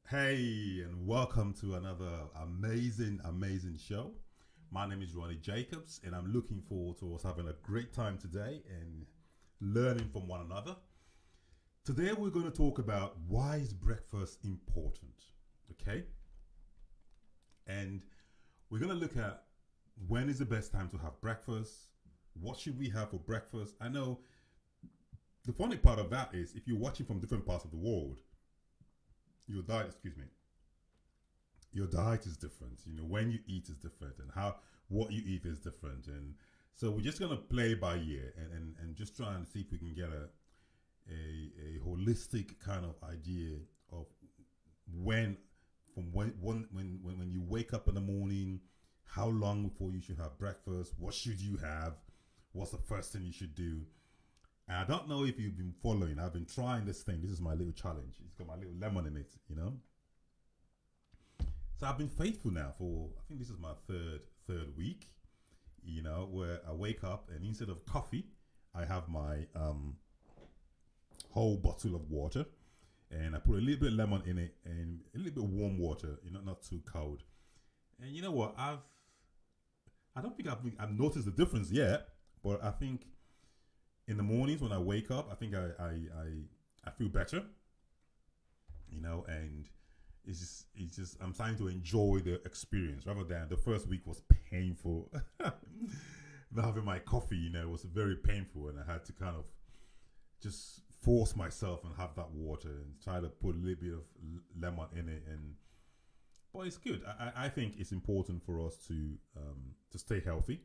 Hey, and welcome to another amazing show. My name is Ronnie Jacobs, and I'm looking forward to us having a great time today and learning from one another. Today, we're going to talk about why is breakfast important, okay? And we're going to look at when is the best time to have breakfast, what should we have for breakfast. I know the funny part of that is if you're watching from different parts of the world, your diet, excuse me, your diet is different. You know, when you eat is different, and how what you eat is different. And so we're just gonna play by ear and just try and see if we can get a holistic kind of idea of when from when you wake up in the morning, how long before you should have breakfast, what should you have, what's the first thing you should do. And I don't know if you've been following. I've been trying this thing. This is my little challenge. It's got my little lemon in it, you know. So I've been faithful now for I think this is my third week. You know, where I wake up and instead of coffee, I have my whole bottle of water, and I put a little bit of lemon in it and a little bit of warm water. You know, not too cold. And you know what? I don't think I've noticed the difference yet, but I think in the mornings when I wake up, I think I feel better. You know, and it's just I'm trying to enjoy the experience rather than the first week was painful. Not having my coffee, you know, was very painful, and I had to kind of just force myself and have that water and try to put a little bit of lemon in it. And but it's good. I think it's important for us to stay healthy.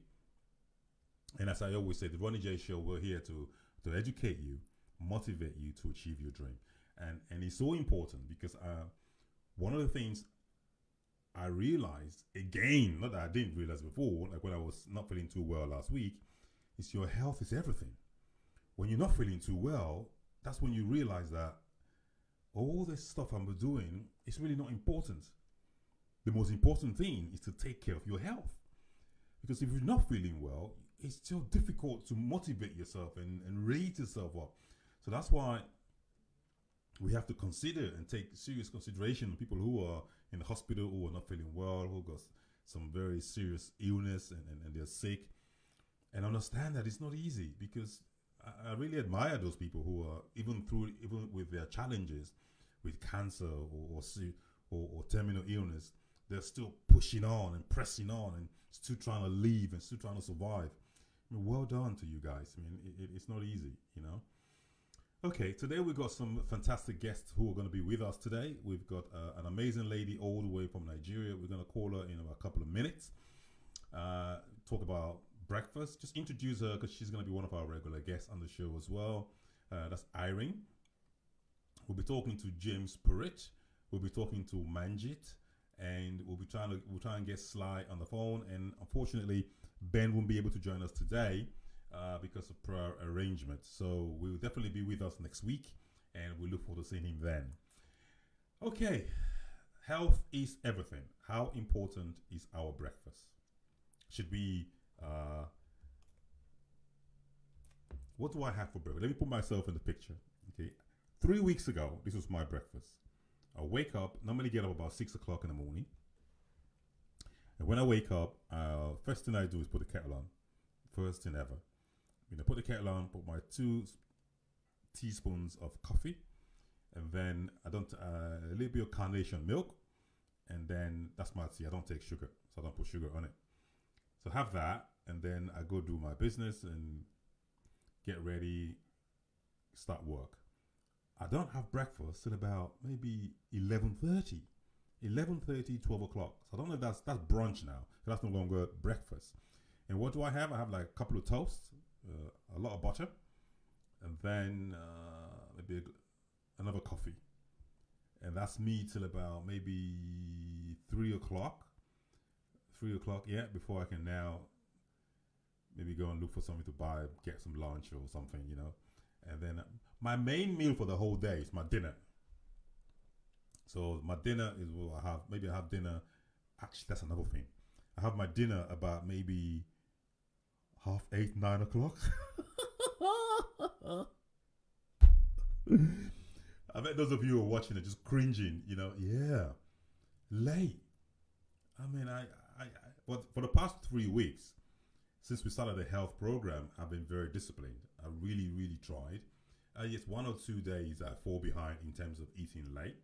And as I always say, the Ronnie J Show, we're here to educate you, motivate you to achieve your dream. And it's so important because one of the things I realized again, not that I didn't realize before, like when I was not feeling too well last week, is your health is everything. When you're not feeling too well, that's when you realize that all this stuff I'm doing is really not important. The most important thing is to take care of your health. Because if you're not feeling well, it's still difficult to motivate yourself and raise yourself up. So that's why we have to consider and take serious consideration of people who are in the hospital, who are not feeling well, who got some very serious illness and they're sick. And understand that it's not easy because I really admire those people who are even with their challenges with cancer or terminal illness, they're still pushing on and pressing on and still trying to live and still trying to survive. I mean, well done to you guys. I mean, it's not easy, you know. Okay, today we've got some fantastic guests who are going to be with us today. We've got an amazing lady all the way from Nigeria. We're going to call her in a couple of minutes. Talk about breakfast. Just introduce her because she's going to be one of our regular guests on the show as well. That's Irene. We'll be talking to James Perrett. We'll be talking to Manjit, and we'll try and get Sly on the phone. And unfortunately, Ben won't be able to join us today because of prior arrangement. So we'll definitely be with us next week, and we look forward to seeing him then. Okay, health is everything. How important is our breakfast? Should we? What do I have for breakfast? Let me put myself in the picture. Okay, 3 weeks ago, this was my breakfast. I wake up, normally get up about 6 o'clock in the morning. And when I wake up, first thing I do is put the kettle on. First thing ever. You know, put the kettle on, put my 2 teaspoons of coffee, and then I don't a little bit of carnation milk, and then that's my tea. I don't take sugar, so I don't put sugar on it. So have that, and then I go do my business and get ready, start work. I don't have breakfast till about maybe 11:30. 11:30, 12 o'clock. So I don't know if that's brunch now. That's no longer breakfast. And what do I have? I have like a couple of toasts, a lot of butter, and then maybe another coffee. And that's me till about maybe 3 o'clock. 3 o'clock, yeah, before I can now maybe go and look for something to buy, get some lunch or something, you know. And then my main meal for the whole day is my dinner. So my dinner is what I have. Maybe I have dinner. Actually, that's another thing. I have my dinner about maybe 8:30, 9 o'clock. I bet those of you who are watching are just cringing. Yeah, late. I mean, but for the past 3 weeks, since we started the health program, I've been very disciplined. I really, really tried. Yes, 1 or 2 days I fall behind in terms of eating late,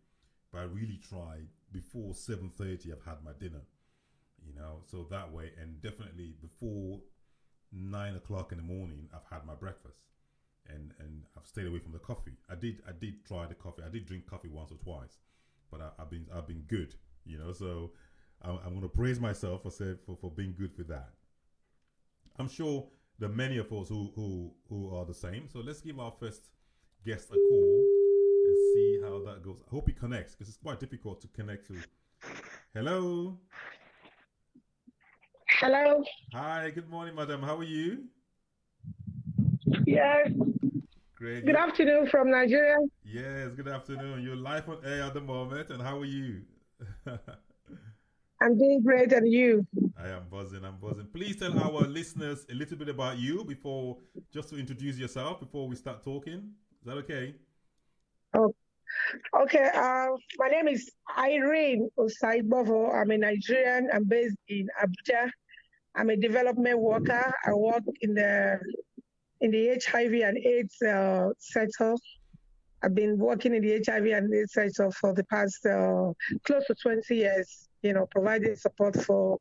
but I really tried before 7:30. I've had my dinner, so that way, and definitely before 9 o'clock in the morning, I've had my breakfast, and I've stayed away from the coffee. I did try the coffee. I did drink coffee once or twice, but I've been good, So I'm going to praise myself for being good with that. I'm sure there are many of us who are the same. So let's give our first guest a call and see how that goes. I hope he connects because it's quite difficult to connect to. Hello. Hello. Hi. Good morning, madam. How are you? Yes. Great. Good afternoon from Nigeria. Yes. Good afternoon. You're live on air at the moment, and how are you? I'm doing great, and you? I am buzzing. I'm buzzing. Please tell our listeners a little bit about you just to introduce yourself before we start talking. Is that okay? Oh, okay. My name is Irene Osaibovo. I'm a Nigerian. I'm based in Abuja. I'm a development worker. I work in the HIV and AIDS sector. I've been working in the HIV and AIDS sector for the past close to 20 years. Providing support for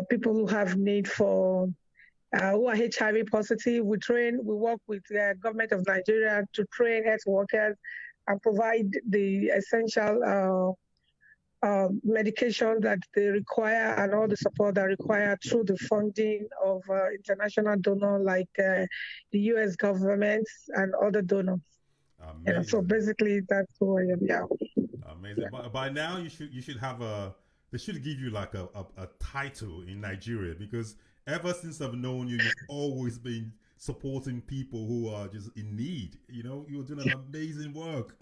people who have need for who are HIV positive. We work with the government of Nigeria to train health workers and provide the essential medication that they require and all the support that require through the funding of international donors like the U.S. government and other donors. So Amazing. basically, that's who I am. Yeah. Amazing. By now, you should have they should give you like a title in Nigeria because ever since I've known you, you've always been supporting people who are just in need. You're doing an amazing work.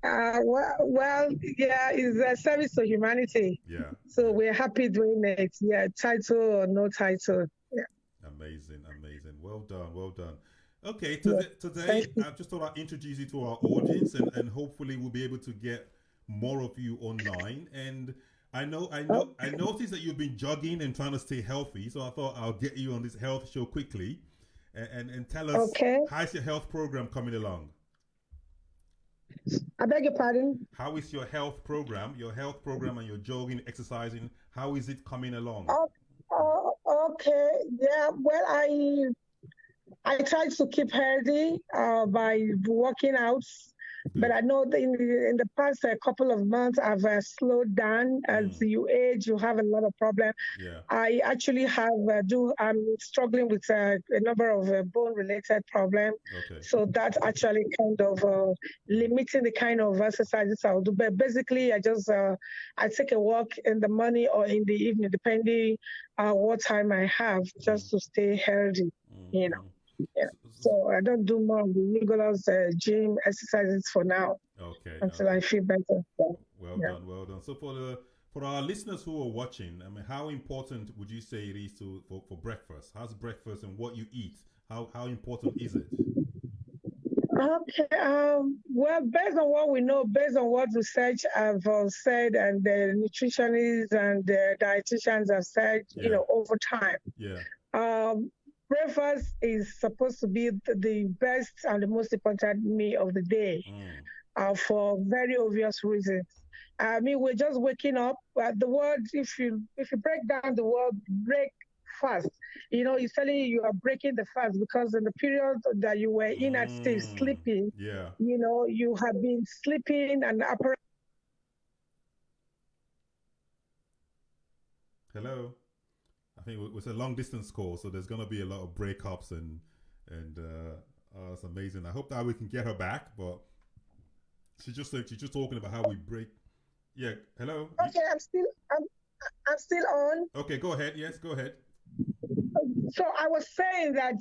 Well, yeah, it's a service to humanity. Yeah. So Yeah. we're happy doing it. Yeah, title or no title. Yeah. Amazing, amazing. Well done, well done. Okay, Yeah. today Thank you. I just thought I'd introduce you to our audience and hopefully we'll be able to get more of you online. And Oh, I noticed that you've been jogging and trying to stay healthy, so I thought I'll get you on this health show quickly and tell us okay. how's your health program coming along? I beg your pardon. How is your health program and your jogging, exercising, how is it coming along? Oh, okay. Yeah. Well, I try to keep healthy by working out, but Good. I know that in the past couple of months I've slowed down. As Mm, you age, you have a lot of problems. yeah. I actually I'm struggling with a number of bone-related problems. Okay. So that's actually kind of limiting the kind of exercises I'll do. But basically, I take a walk in the morning or in the evening, depending what time I have, Mm, just to stay healthy. mm, You know. mm. Yeah. So I don't do more of the regular gym exercises for now Okay, until I okay. feel better. So, Well yeah. done, well done. So for our listeners who are watching, I mean, how important would you say it is for breakfast? How's breakfast and what you eat? How important is it? Okay. Well, based on what we know, based on what research have said, and the nutritionists and the dietitians have said, Yeah, over time, yeah. um, breakfast is supposed to be the best and the most important meal of the day, Mm, for very obvious reasons. I mean, we're just waking up. The word, if you break down the word break fast, it's telling you are breaking the fast because in the period that you were in at state mm, sleeping, yeah. you have been sleeping and Hello. I think it was a long distance call, so there's gonna be a lot of breakups and it's amazing. I hope that we can get her back, but she's just talking about how we break. Yeah. Hello. okay, I'm still on. Okay. Go ahead. Yes. Go ahead. So I was saying that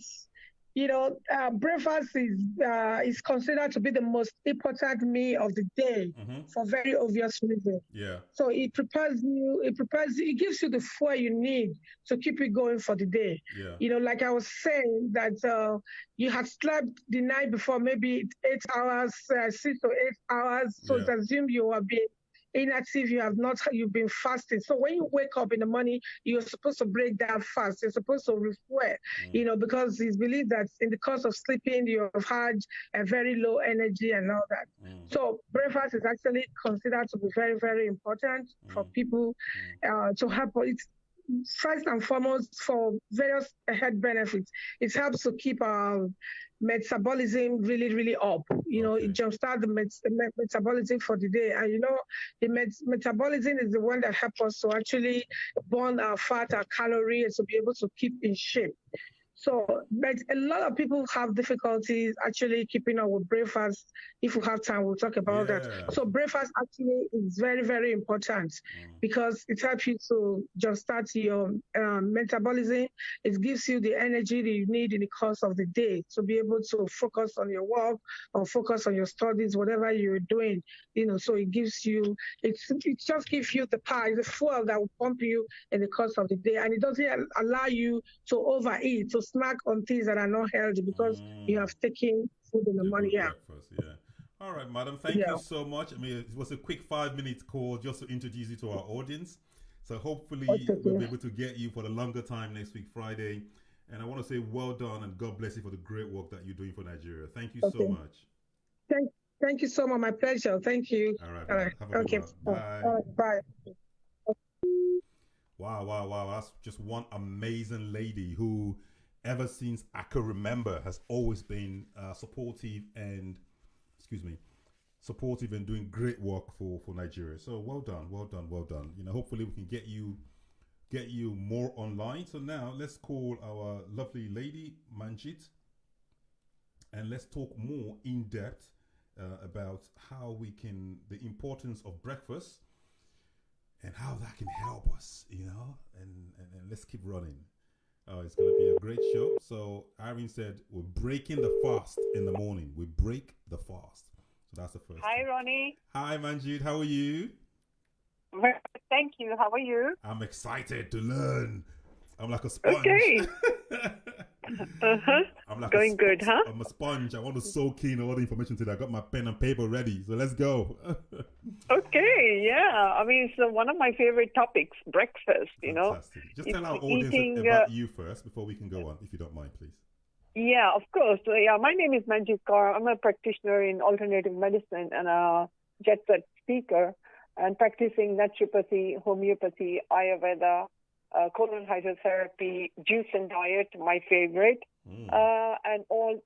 breakfast is considered to be the most important meal of the day Mm-hmm. for very obvious reasons. Yeah. So it gives you the fuel you need to keep it going for the day. Yeah. Like I was saying that you had slept the night before, maybe 8 hours, 6 to 8 hours. So Yeah. it's assumed you have been inactive, you've been fasting. So when you wake up in the morning, you're supposed to break that fast. You're supposed to refuel, Mm. because it's believed that in the course of sleeping, you have had a very low energy and all that. Mm. So breakfast is actually considered to be very, very important for Mm. people to help. It's first and foremost for various health benefits. It helps to keep our metabolism really, really up. It Okay. jumpstart the metabolism for the day. And the metabolism is the one that helps us to actually burn our fat, our calories, to be able to keep in shape. So, but a lot of people have difficulties actually keeping up with breakfast. If we have time, we'll talk about that. Yeah. So, breakfast actually is very, very important Mm. because it helps you to jumpstart your metabolism. It gives you the energy that you need in the course of the day to be able to focus on your work or focus on your studies, whatever you're doing. So it just gives you the power, the fuel that will pump you in the course of the day, and it doesn't allow you to overeat, to snack on things that are not healthy because you have taken food in the A morning. good Yeah, breakfast. Yeah. All right, madam. Thank you yeah. so much. I mean, it was a quick 5 minute call just to introduce you to our audience. So hopefully we'll Okay. be able to get you for the longer time next week, Friday. And I want to say well done and God bless you for the great work that you're doing for Nigeria. Thank you so Okay. much. Thank, thank you so much. My pleasure. Thank you. All right, All right. madam. Have a good Okay. one. Bye. Bye. Wow, wow, wow. That's just one amazing lady who, ever since I could remember, has always been supportive and, excuse me, supportive and doing great work for Nigeria. So well done, well done, well done. Hopefully we can get you more online. So now let's call our lovely lady Manjit, and let's talk more in depth about how the importance of breakfast and how that can help us, and let's keep running. Oh, it's going to be a great show. So Irene said, we're breaking the fast in the morning. We break the fast. So that's the first Hi, thing. Ronnie. Hi, Manjit. How are you? Well, thank you. How are you? I'm excited to learn. I'm like a sponge. Okay. I'm like Going good, huh? I'm a sponge. I want to soak in all the information today. I got my pen and paper ready. So let's go. Okay, yeah. I mean, it's one of my favorite topics, breakfast, Fantastic. Just tell our audience about you first before we can go on, if you don't mind, please. Yeah, of course. So, yeah, my name is Manjit Kaur. I'm a practitioner in alternative medicine and a jet set speaker and practicing naturopathy, homeopathy, Ayurveda, colon hydrotherapy, juice and diet, my favorite, and all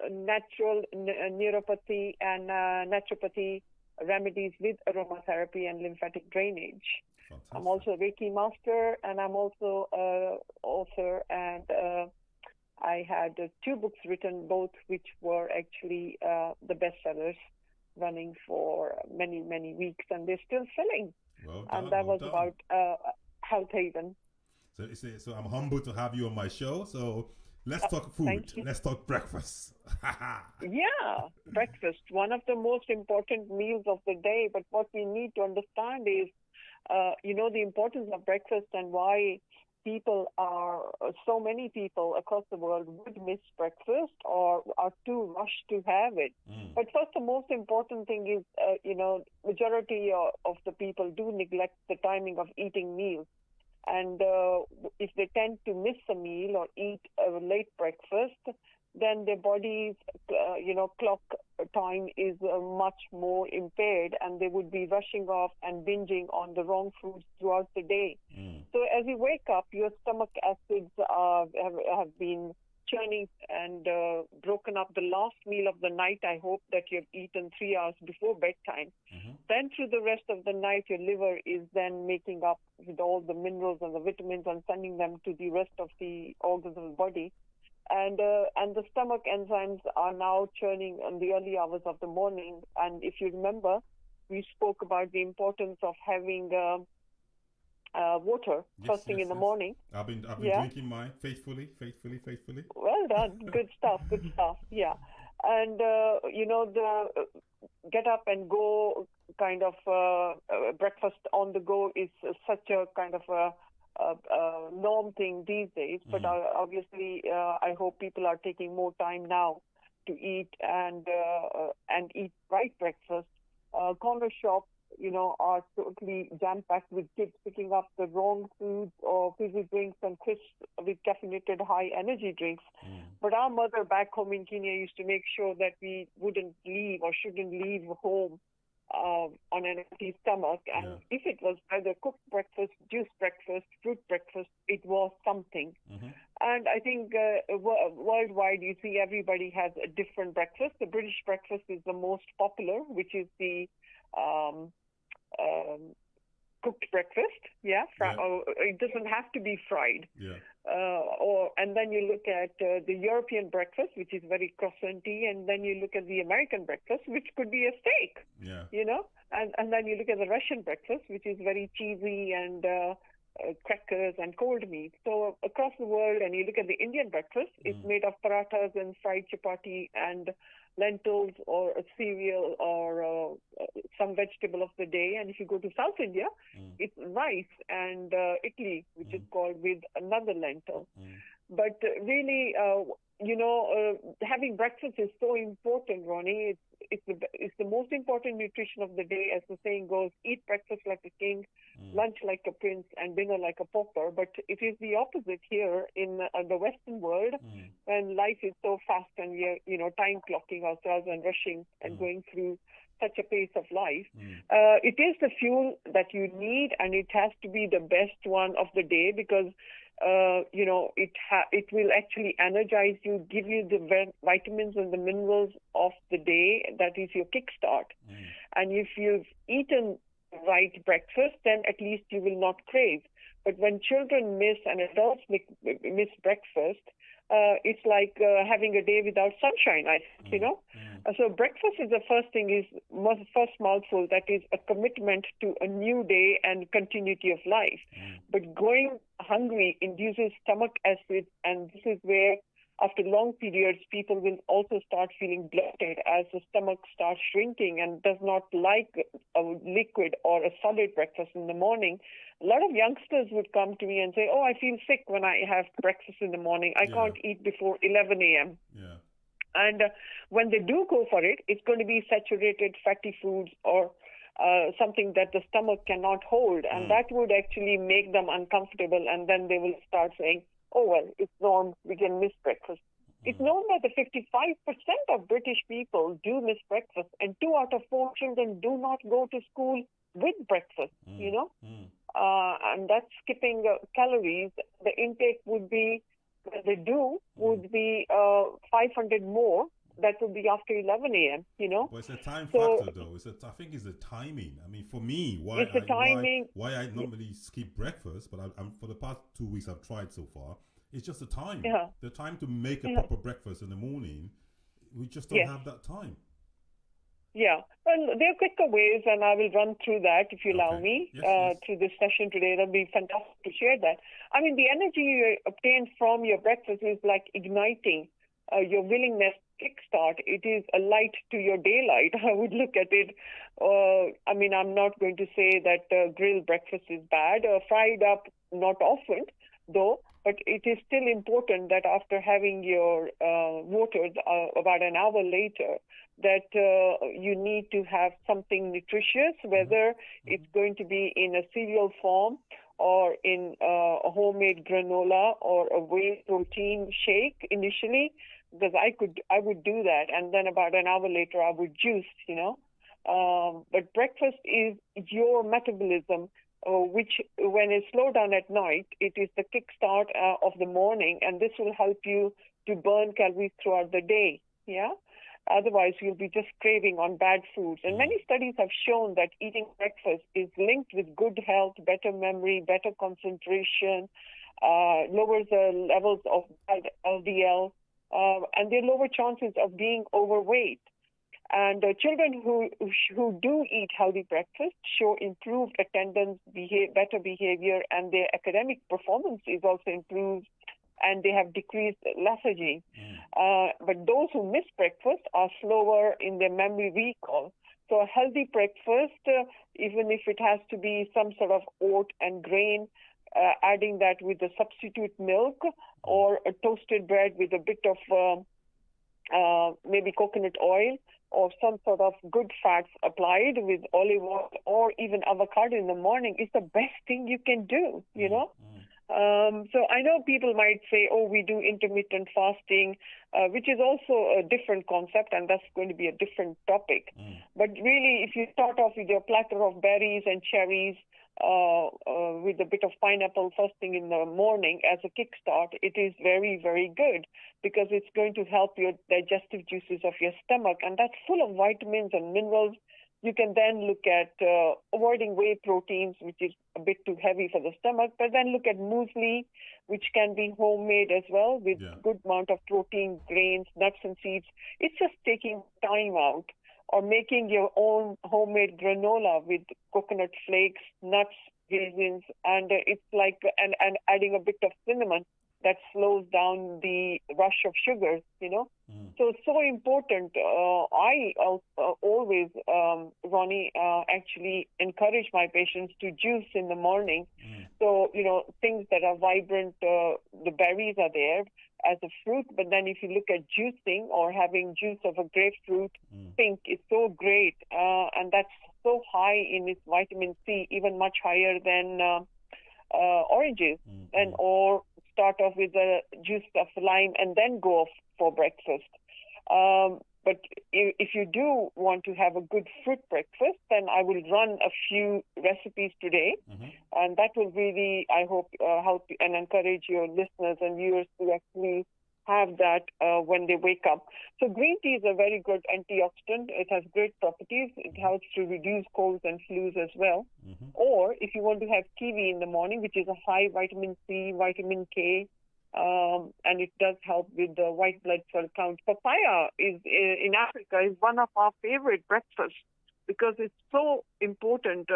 natural neuropathy and naturopathy remedies with aromatherapy and lymphatic drainage. Fantastic. I'm also a Reiki master, and I'm also an author, and I had 2 books written, both which were actually the bestsellers, running for many, many weeks, and they're still selling. Well done, and that well was done. about Health Haven. So I'm humbled to have you on my show. So let's talk food. Let's talk breakfast. Yeah, breakfast, one of the most important meals of the day. But what we need to understand is, the importance of breakfast and why so many people across the world would miss breakfast or are too rushed to have it. But first, the most important thing is, majority of the people do neglect the timing of eating meals. And if they tend to miss a meal or eat a late breakfast, then their body's, clock time is much more impaired, and they would be rushing off and binging on the wrong foods throughout the day. So as you wake up, your stomach acids have been churning and broken up the last meal of the night. I hope that you have eaten 3 hours before bedtime. Then through the rest of the night, your liver is then making up with all the minerals and the vitamins and sending them to the rest of the organs of the body. And the stomach enzymes are now churning in the early hours of the morning. And if you remember, we spoke about the importance of having water first thing in the morning. I've been Yeah. drinking mine faithfully. Well done. Good stuff. Good stuff. Yeah. And, the get up and go kind of breakfast on the go is such a kind of a norm thing these days. But obviously, I hope people are taking more time now to eat and eat right breakfast. Corner shops, are totally jam-packed with kids picking up the wrong foods or fizzy drinks and crisps with caffeinated high energy drinks. But our mother back home in Kenya used to make sure that we wouldn't leave or shouldn't leave home on an empty stomach. And if it was either cooked breakfast, juice breakfast, fruit breakfast, it was something. And I think worldwide, you see everybody has a different breakfast. The British breakfast is the most popular, which is the cooked breakfast. It doesn't have to be fried. And then you look at the European breakfast, which is very croissanty, and then you look at the American breakfast, which could be a steak. And then you look at the Russian breakfast, which is very cheesy and crackers and cold meat. So across the world, and you look at the Indian breakfast, it's made of parathas and fried chapati and lentils or a cereal or some vegetable of the day. And if you go to South India, it's rice and idli, which is called with another lentil. But really, having breakfast is so important, Ronnie. It's the most important nutrition of the day, as the saying goes. Eat breakfast like a king, lunch like a prince, and dinner like a pauper. But it is the opposite here in the Western world, when life is so fast and we are, time clocking ourselves and rushing and going through such a pace of life. It is the fuel that you need, and it has to be the best one of the day because it will actually energize you, give you the vitamins and the minerals of the day. That is your kickstart. And if you've eaten right breakfast, then at least you will not crave. But when children miss and adults miss breakfast, it's like having a day without sunshine, I think, So breakfast is the first thing, first mouthful that is a commitment to a new day and continuity of life. But going hungry induces stomach acid, and this is where, after long periods, people will also start feeling bloated as the stomach starts shrinking and does not like a liquid or a solid breakfast in the morning. A lot of youngsters would come to me and say, I feel sick when I have breakfast in the morning. I can't eat before 11 a.m. And when they do go for it, it's going to be saturated fatty foods or something that the stomach cannot hold. And that would actually make them uncomfortable. And then they will start saying, it's known we can miss breakfast. It's known that the 55% of British people do miss breakfast, and 2 out of 4 children do not go to school with breakfast, and that's skipping calories. The intake would be, when they do, would be 500 more. That would be after 11 a.m., But it's a time factor, though. I think it's the timing. I mean, for me, why I normally skip breakfast, but I'm for the past 2 weeks I've tried so far, it's just the time. The time to make a proper breakfast in the morning, we just don't have that time. Yeah, well, there are quicker ways, and I will run through that if you allow me through this session today. That'll be fantastic to share that. I mean, the energy you obtain from your breakfast is like igniting your willingness to kickstart. It is a light to your daylight. I would look at it. I'm not going to say that grilled breakfast is bad. Fried up, not often, though. But it is still important that after having your water about an hour later, that you need to have something nutritious, whether it's going to be in a cereal form or in a homemade granola or a whey protein shake initially, because I would do that, and then about an hour later I would juice, But breakfast is your metabolism, which when it's slow down at night, it is the kickstart of the morning, and this will help you to burn calories throughout the day, Otherwise, you'll be just craving on bad foods. And many studies have shown that eating breakfast is linked with good health, better memory, better concentration, lowers the levels of LDL, and there are lower chances of being overweight. And children who do eat healthy breakfast show improved attendance, better behavior, and their academic performance is also improved, and they have decreased lethargy. But those who miss breakfast are slower in their memory recall. So a healthy breakfast, even if it has to be some sort of oat and grain, adding that with a substitute milk or a toasted bread with a bit of maybe coconut oil or some sort of good fats applied with olive oil or even avocado in the morning is the best thing you can do, you know. So I know people might say, oh, we do intermittent fasting, which is also a different concept, and that's going to be a different topic. But really, if you start off with your platter of berries and cherries with a bit of pineapple first thing in the morning as a kickstart, it is very, very good because it's going to help your digestive juices of your stomach, and that's full of vitamins and minerals. You can then look at avoiding whey proteins, which is a bit too heavy for the stomach, but then look at muesli, which can be homemade as well with good amount of protein, grains, nuts and seeds. It's just taking time out, or making your own homemade granola with coconut flakes, nuts, raisins, and it's like and adding a bit of cinnamon that slows down the rush of sugars, you know. So important. I always, Ronnie, actually encourage my patients to juice in the morning. So, you know, things that are vibrant, the berries are there as a fruit, but then if you look at juicing or having juice of a grapefruit, pink is so great, and that's so high in its vitamin C, even much higher than oranges, and or start off with a juice of lime and then go off for breakfast. But if you do want to have a good fruit breakfast, then I will run a few recipes today, and that will really, I hope, help and encourage your listeners and viewers to actually have that when they wake up. So green tea is a very good antioxidant. It has great properties. It helps to reduce colds and flus as well. Or if you want to have kiwi in the morning, which is a high vitamin C, vitamin K, and it does help with the white blood cell count. Papaya is in Africa is one of our favorite breakfasts because it's so important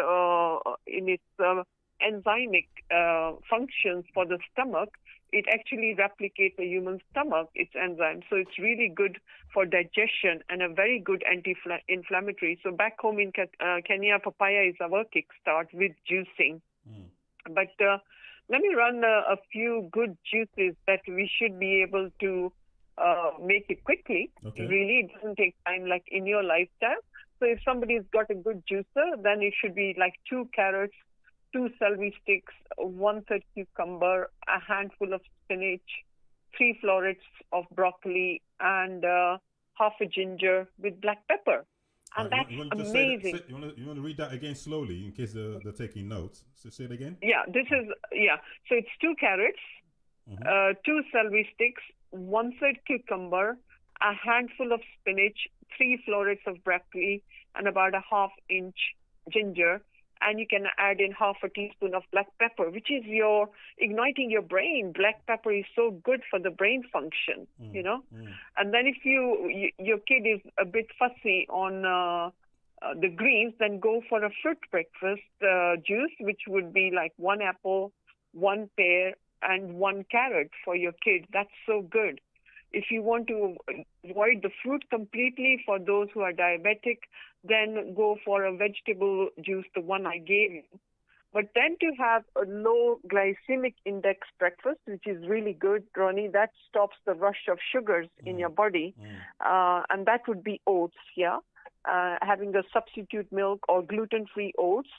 in its enzymic functions for the stomach. It actually replicates the human stomach, its enzymes. So it's really good for digestion and a very good anti-inflammatory. So back home in Kenya, papaya is our kickstart with juicing. But let me run a few good juices that we should be able to make it quickly. Really, it doesn't take time like in your lifestyle. So if somebody's got a good juicer, then it should be like 2 carrots, 2 celery sticks, 1/3 cucumber, a handful of spinach, 3 florets of broccoli, and half a ginger with black pepper. And that's amazing. You want to read that again slowly in case they're taking notes? So say it again. So it's 2 carrots, 2 celery sticks, 1/3 cucumber, a handful of spinach, 3 florets of broccoli, and about a 1/2 inch ginger. And you can add in 1/2 teaspoon of black pepper, which is igniting your brain. Black pepper is so good for the brain function, you know. And then if your kid is a bit fussy on the greens, then go for a fruit breakfast juice, which would be like 1 apple, 1 pear, and 1 carrot for your kid. That's so good. If you want to avoid the fruit completely for those who are diabetic, then go for a vegetable juice, the one I gave you. But then to have a low glycemic index breakfast, which is really good, Ronnie, that stops the rush of sugars in your body. And that would be oats, having a substitute milk or gluten-free oats.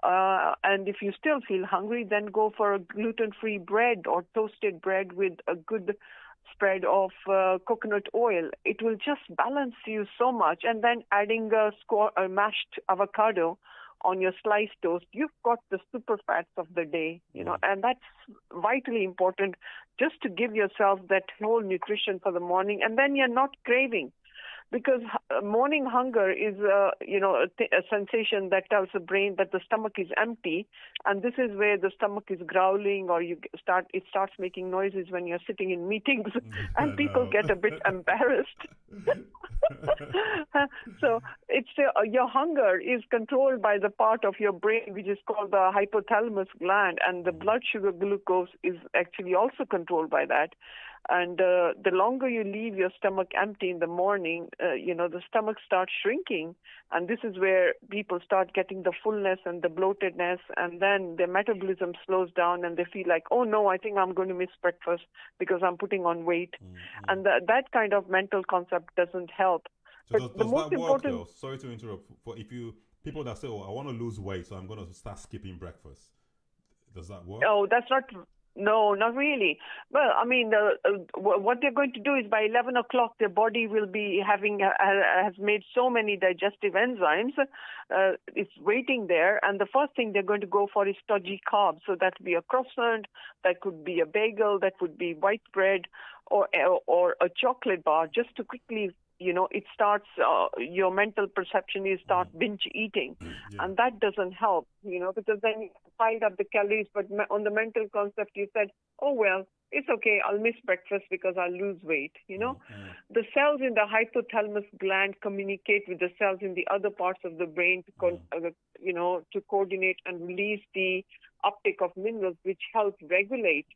And if you still feel hungry, then go for a gluten-free bread or toasted bread with a good spread of coconut oil. It will just balance you so much. And then adding a mashed avocado on your sliced toast, you've got the super fats of the day, you know, and that's vitally important just to give yourself that whole nutrition for the morning. And then you're not craving. because morning hunger is, a sensation that tells the brain that the stomach is empty, and this is where the stomach is growling, or it starts making noises when you're sitting in meetings, and people get a bit embarrassed. So it's your hunger is controlled by the part of your brain which is called the hypothalamus gland, and the blood sugar glucose is actually also controlled by that. And the longer you leave your stomach empty in the morning, the stomach starts shrinking. And this is where people start getting the fullness and the bloatedness, and then their metabolism slows down and they feel like, oh no, I think I'm going to miss breakfast because I'm putting on weight. Mm-hmm. And that kind of mental concept doesn't help. So but does that work though? Sorry to interrupt. For people that say, oh, I want to lose weight, so I'm going to start skipping breakfast. Does that work? Oh, that's not... No, not really. Well, I mean, what they're going to do is by 11 o'clock, their body will be has made so many digestive enzymes. It's waiting there. And the first thing they're going to go for is stodgy carbs. So that could be a croissant, that could be a bagel, that would be white bread, or a chocolate bar, just to quickly, it starts, your mental perception is start binge eating. Yeah. And that doesn't help, because then you pile up the calories. But on the mental concept, you said, oh, well, it's okay, I'll miss breakfast because I'll lose weight, The cells in the hypothalamus gland communicate with the cells in the other parts of the brain to coordinate and release the uptake of minerals, which help regulate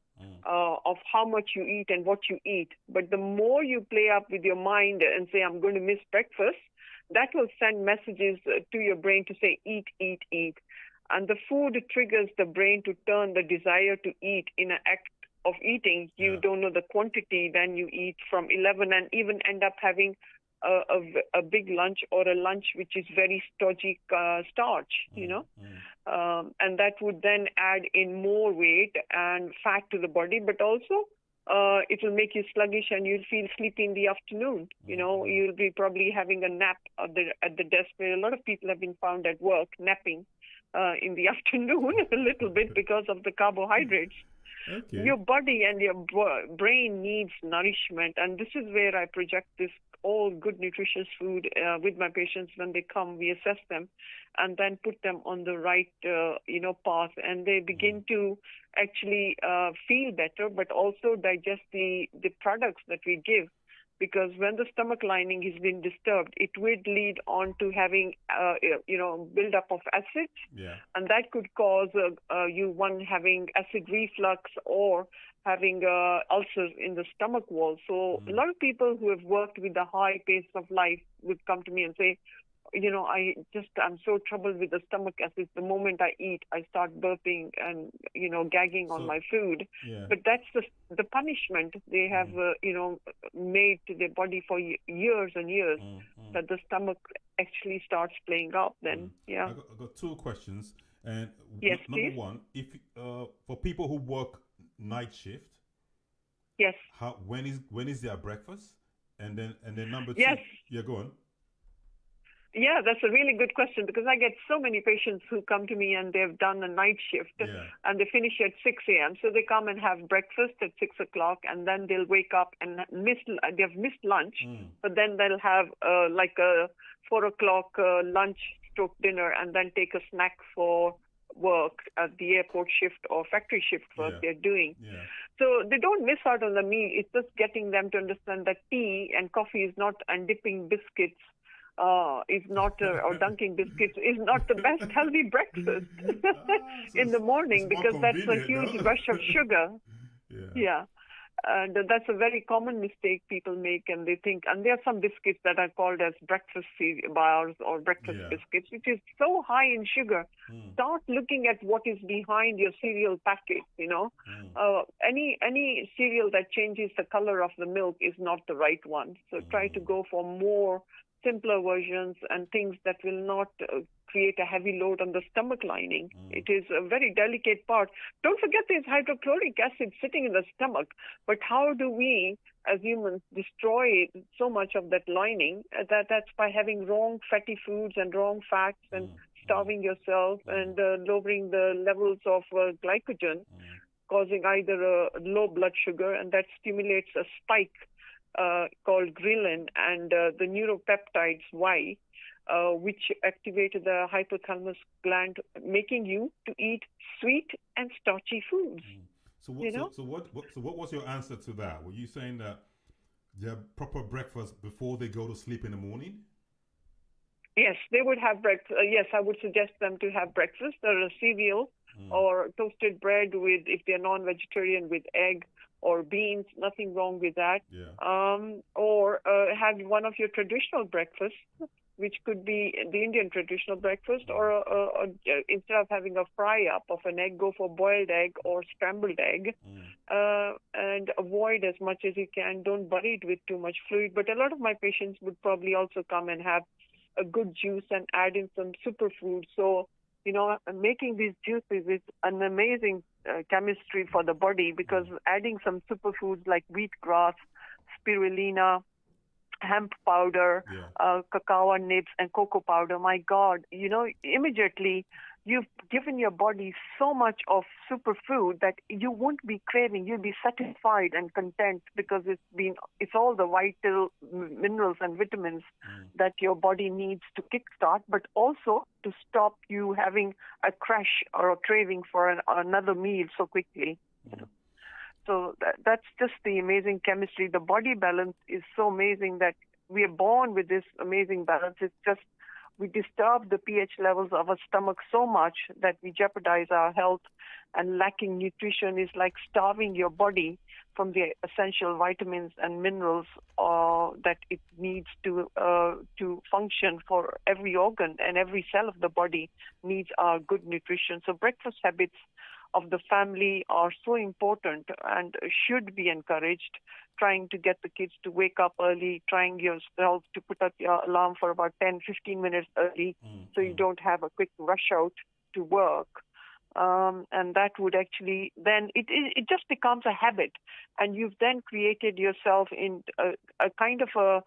of how much you eat and what you eat. But the more you play up with your mind and say, I'm going to miss breakfast, that will send messages to your brain to say, eat, eat, eat. And the food triggers the brain to turn the desire to eat in an act of eating. You don't know the quantity, then you eat from 11 and even end up having a big lunch or a lunch which is very stodgy starch, and that would then add in more weight and fat to the body, but also it will make you sluggish and you'll feel sleepy in the afternoon. You'll be probably having a nap at the desk, where a lot of people have been found at work napping in the afternoon a little bit because of the carbohydrates. Okay. Your body and your brain needs nourishment, and this is where I project this all good nutritious food with my patients. When they come, we assess them and then put them on the right path, and they begin to actually feel better, but also digest the products that we give. Because when the stomach lining has been disturbed, it would lead on to having, buildup of acid. Yeah. And that could cause having acid reflux or having ulcers in the stomach wall. So a lot of people who have worked with the high pace of life would come to me and say, I'm so troubled with the stomach acid. The moment I eat, I start burping and, gagging on my food. Yeah. But that's the punishment they have, made to their body for years and years, that the stomach actually starts playing up then. Yeah. I got two questions. And yes, number please. One, if for people who work night shift, yes. When is their breakfast? And then number two. Yes. Yeah, go on. Yeah, that's a really good question, because I get so many patients who come to me and they've done a night shift and they finish at 6 a.m. So they come and have breakfast at 6 o'clock, and then they'll wake up and they've missed lunch, but then they'll have like a 4 o'clock lunch stroke dinner, and then take a snack for work at the airport shift or factory shift work they're doing. Yeah. So they don't miss out on the meal. It's just getting them to understand that tea and coffee is not, and dipping biscuits is not, or dunking biscuits is not the best healthy breakfast in the morning, because that's a huge rush of sugar. Yeah. And that's a very common mistake people make, and they think, and there are some biscuits that are called as breakfast bars or breakfast biscuits, which is so high in sugar. Start looking at what is behind your cereal packet, Any cereal that changes the color of the milk is not the right one. So try to go for more simpler versions and things that will not create a heavy load on the stomach lining. It is a very delicate part. Don't forget there's hydrochloric acid sitting in the stomach. But how do we, as humans, destroy so much of that lining? That's by having wrong fatty foods and wrong fats and starving yourself and lowering the levels of glycogen, causing either a low blood sugar, and that stimulates a spike called ghrelin and the neuropeptides Y, which activate the hypothalamus gland, making you to eat sweet and starchy foods. So what was your answer to that? Were you saying that they have proper breakfast before they go to sleep in the morning? Yes, they would have breakfast. Yes, I would suggest them to have breakfast or a cereal or toasted bread with, if they're non-vegetarian, with egg or beans. Nothing wrong with that. Yeah. Or have one of your traditional breakfasts, which could be the Indian traditional breakfast, or instead of having a fry up of an egg, go for boiled egg or scrambled egg, and avoid as much as you can. Don't bury it with too much fluid. But a lot of my patients would probably also come and have a good juice and add in some superfood. So, making these juices is an amazing chemistry for the body, because adding some superfoods like wheatgrass, spirulina, hemp powder, cacao nibs, and cocoa powder, my God, immediately you've given your body so much of superfood that you won't be craving. You'll be satisfied and content, because it's all the vital minerals and vitamins that your body needs to kickstart, but also to stop you having a crash or a craving for another meal so quickly. So that's just the amazing chemistry. The body balance is so amazing that we are born with this amazing balance. It's just we disturb the pH levels of our stomach so much that we jeopardize our health, and lacking nutrition is like starving your body from the essential vitamins and minerals that it needs to function. For every organ and every cell of the body needs our good nutrition. So breakfast habits of the family are so important and should be encouraged. Trying to get the kids to wake up early, trying yourself to put up your alarm for about 10, 15 minutes early, so you don't have a quick rush out to work. And that would actually, then it just becomes a habit, and you've then created yourself in a kind of a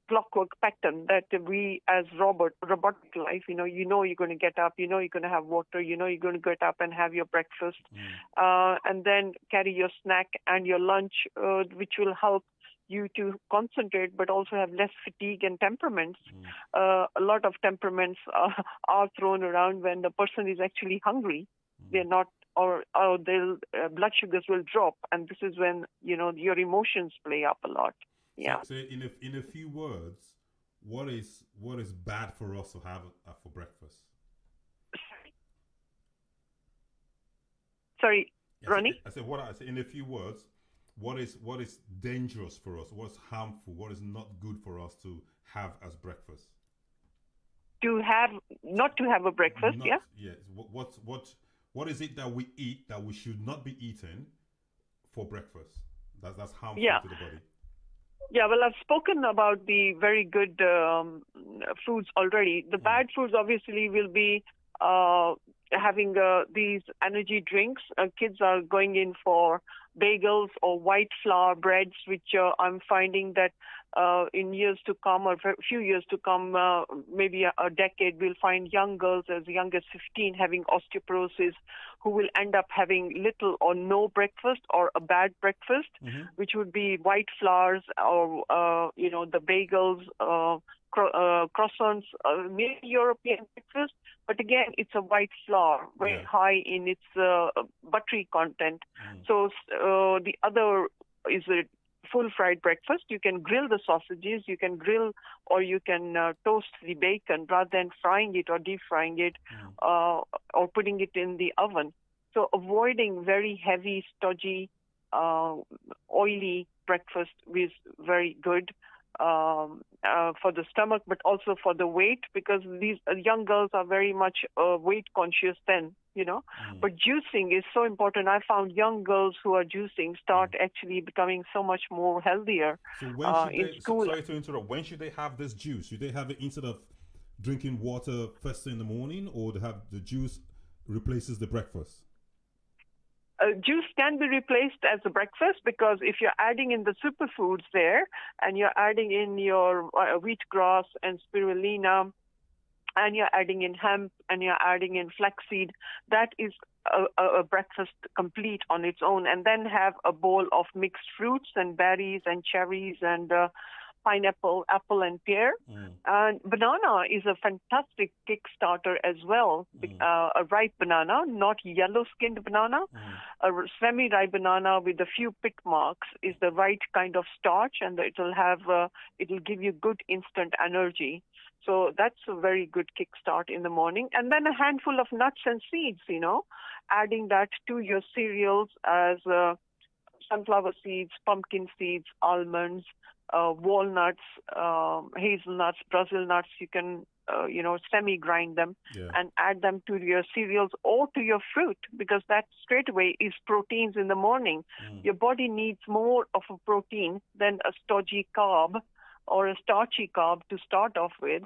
clockwork pattern that we, as robotic life, you're going to get up, you're going to have water, you're going to get up and have your breakfast, and then carry your snack and your lunch, which will help you to concentrate, but also have less fatigue and temperaments. A lot of temperaments are thrown around when the person is actually hungry. They're not, or their blood sugars will drop, and this is when your emotions play up a lot. Yeah. So in a few words, what is bad for us to have for breakfast? Sorry, Ronnie? I said in a few words, what is dangerous for us? What's harmful? What is not good for us to have as breakfast? Not to have a breakfast, yeah? Yes. What is it that we eat that we should not be eating for breakfast? That's harmful to the body. Yeah, well, I've spoken about the very good foods already. The bad foods obviously will be having these energy drinks. Kids are going in for bagels or white flour breads, which I'm finding that in years to come, or a few years to come, maybe a decade, we'll find young girls as young as 15 having osteoporosis, who will end up having little or no breakfast, or a bad breakfast, which would be white flours, or the bagels, croissants, maybe European breakfast. But again, it's a white flour, very high in its buttery content. So the other is a full fried breakfast. You can grill the sausages, you can grill, or you can toast the bacon rather than frying it or deep frying it, or putting it in the oven. So avoiding very heavy, stodgy, oily breakfast is very good for the stomach, but also for the weight, because these young girls are very much weight conscious then, But juicing is so important. I found young girls who are juicing start actually becoming so much more healthier. So when should school. Sorry to interrupt. When should they have this juice? Should they have it instead of drinking water first thing in the morning, or have the juice replaces the breakfast? Juice can be replaced as a breakfast, because if you're adding in the superfoods there, and you're adding in your wheatgrass and spirulina, and you're adding in hemp, and you're adding in flaxseed, that is a breakfast complete on its own, and then have a bowl of mixed fruits and berries and cherries and pineapple, apple, and pear. And banana is a fantastic kickstarter as well. A ripe banana, not yellow-skinned banana. A semi-ripe banana with a few pit marks is the right kind of starch, and it'll give you good instant energy. So that's a very good kickstart in the morning. And then a handful of nuts and seeds, adding that to your cereals as sunflower seeds, pumpkin seeds, almonds, walnuts, hazelnuts, Brazil nuts. You can, semi-grind them and add them to your cereals or to your fruit, because that straight away is proteins in the morning. Your body needs more of a protein than a stodgy carb or a starchy carb to start off with.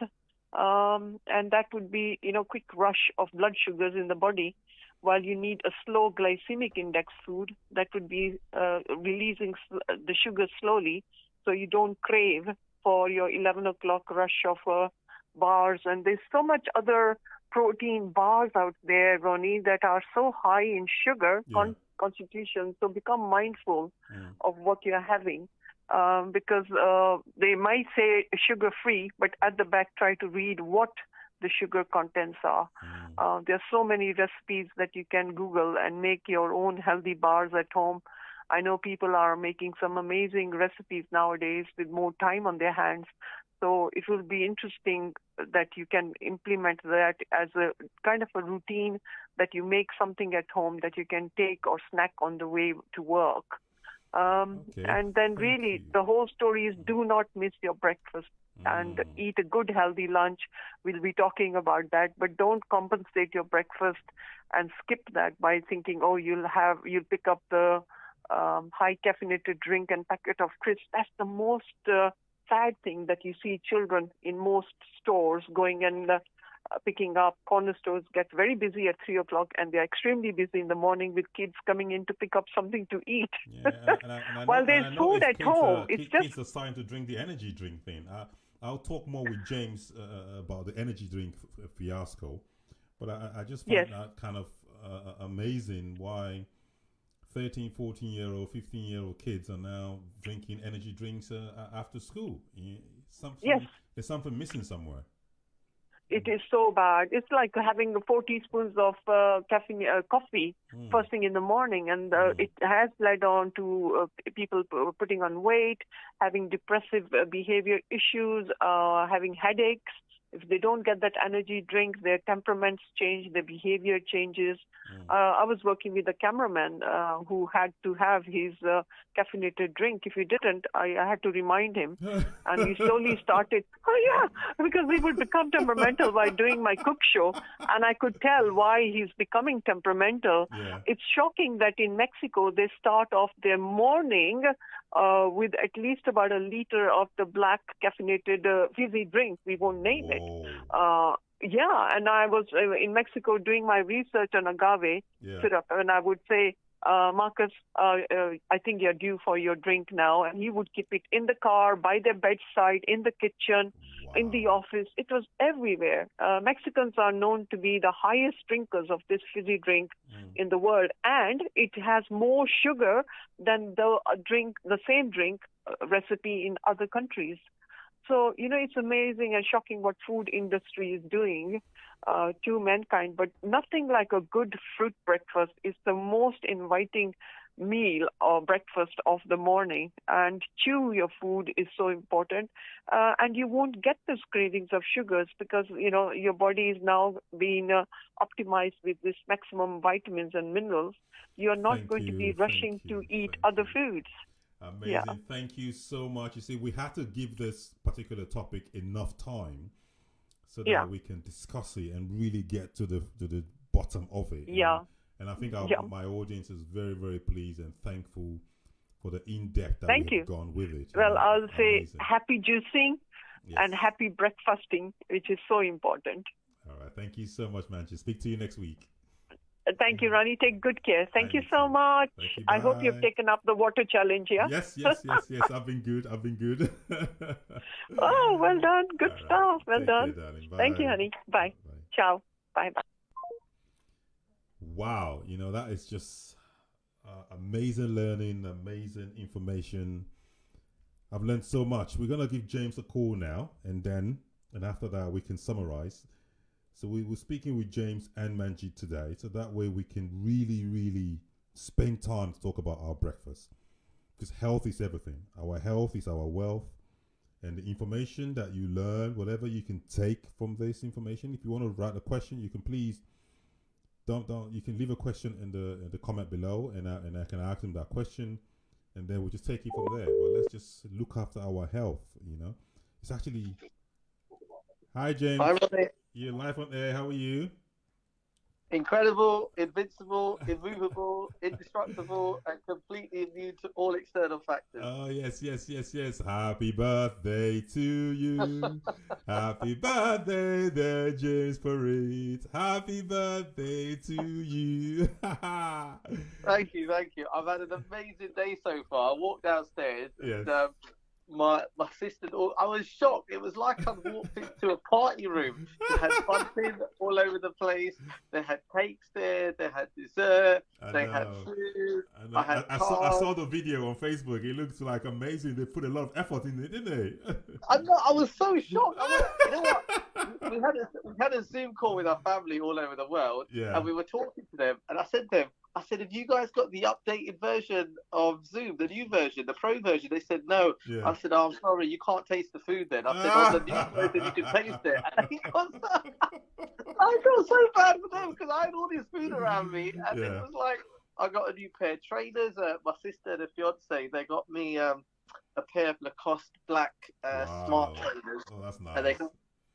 And that would be, quick rush of blood sugars in the body, while you need a slow glycemic index food that would be releasing the sugar slowly, so you don't crave for your 11 o'clock rush of bars. And there's so much other protein bars out there, Ronnie, that are so high in sugar constitution. So become mindful of what you're having. Because they might say sugar-free, but at the back try to read what the sugar contents are. There are so many recipes that you can Google and make your own healthy bars at home. I know people are making some amazing recipes nowadays with more time on their hands. So it will be interesting that you can implement that as a kind of a routine, that you make something at home that you can take or snack on the way to work. And then really the whole story is do not miss your breakfast and eat a good healthy lunch. We'll be talking about that, but don't compensate your breakfast and skip that by thinking, you'll pick up the high caffeinated drink and packet of crisps. That's the most sad thing, that you see children in most stores going and picking up. Corner stores get very busy at 3 o'clock, and they're extremely busy in the morning with kids coming in to pick up something to eat. While there's food at home, it's just... Kids are starting to drink the energy drink thing. I'll talk more with James about the energy drink fiasco, but I just find that kind of amazing why 13, 14-year-old, 15-year-old kids are now drinking energy drinks after school. There's something missing somewhere. It is so bad. It's like having 4 teaspoons of coffee first thing in the morning. And it has led on to people putting on weight, having depressive behavior issues, having headaches. If they don't get that energy drink, their temperaments change, their behavior changes. I was working with a cameraman who had to have his caffeinated drink. If he didn't, I had to remind him. And he slowly started, because he would become temperamental while doing my cook show. And I could tell why he's becoming temperamental. It's shocking that in Mexico, they start off their morning with at least about a liter of the black caffeinated fizzy drink. We won't name it. And I was in Mexico doing my research on agave syrup, and I would say, Marcus, I think you're due for your drink now. And he would keep it in the car, by their bedside, in the kitchen, in the office. It was everywhere. Mexicans are known to be the highest drinkers of this fizzy drink in the world. And it has more sugar than the same drink recipe in other countries. So, it's amazing and shocking what food industry is doing to mankind. But nothing like a good fruit breakfast is the most inviting meal or breakfast of the morning. And chew your food is so important. And you won't get those cravings of sugars because, your body is now being optimized with this maximum vitamins and minerals. You're not going to be rushing to eat other foods. Amazing. Yeah. Thank you so much. You see, we had to give this particular topic enough time so that we can discuss it and really get to the bottom of it. And I think my audience is very, very pleased and thankful for the in-depth that we've gone with it. Well, I'll say happy juicing and happy breakfasting, which is so important. All right. Thank you so much, Manchi. Speak to you next week. Thank you, Ronnie. Take good care. Thank you so much. You, I hope you've taken up the water challenge, yeah? Yes. I've been good. Oh, well done. Good stuff. Well Take done. care, darling. Thank you, honey. Bye. Ciao. Bye-bye. wow, that is just amazing learning, amazing information. I've learned so much. We're gonna give James a call now, and after that we can summarize. So we were speaking with James and Manjit today, so that way we can really, really spend time to talk about our breakfast. Because health is everything. Our health is our wealth, and the information that you learn, whatever you can take from this information. If you want to write a question, you can please don't. You can leave a question in the comment below, and I can ask them that question, and then we'll just take it from there. But let's just look after our health. It's actually. Hi, James. Hi, Ronnie. You're live on air. How are you? Incredible, invincible, immovable, indestructible, and completely immune to all external factors. Oh, yes. Happy birthday to you. Happy birthday, there, James Parade. Happy birthday to you. Thank you. I've had an amazing day so far. I walked downstairs. Yes. And, my sister, I was shocked. It was like I'd walked into a party room. They had bunting all over the place. They had cakes there. They had dessert. They had food. I saw the video on Facebook. It looks like amazing. They put a lot of effort in it, didn't they? I know. I was so shocked. You know what? We had a Zoom call with our family all over the world, and we were talking to them. And I said to them, have you guys got the updated version of Zoom, the new version, the pro version? They said no. Yeah. I said, oh, I'm sorry, you can't taste the food then. I said, on the new version, you can taste it. And I felt so bad for them because I had all this food around me. And it was like, I got a new pair of trainers. My sister and her fiance, they got me a pair of Lacoste black smart trainers. Oh, that's nice. And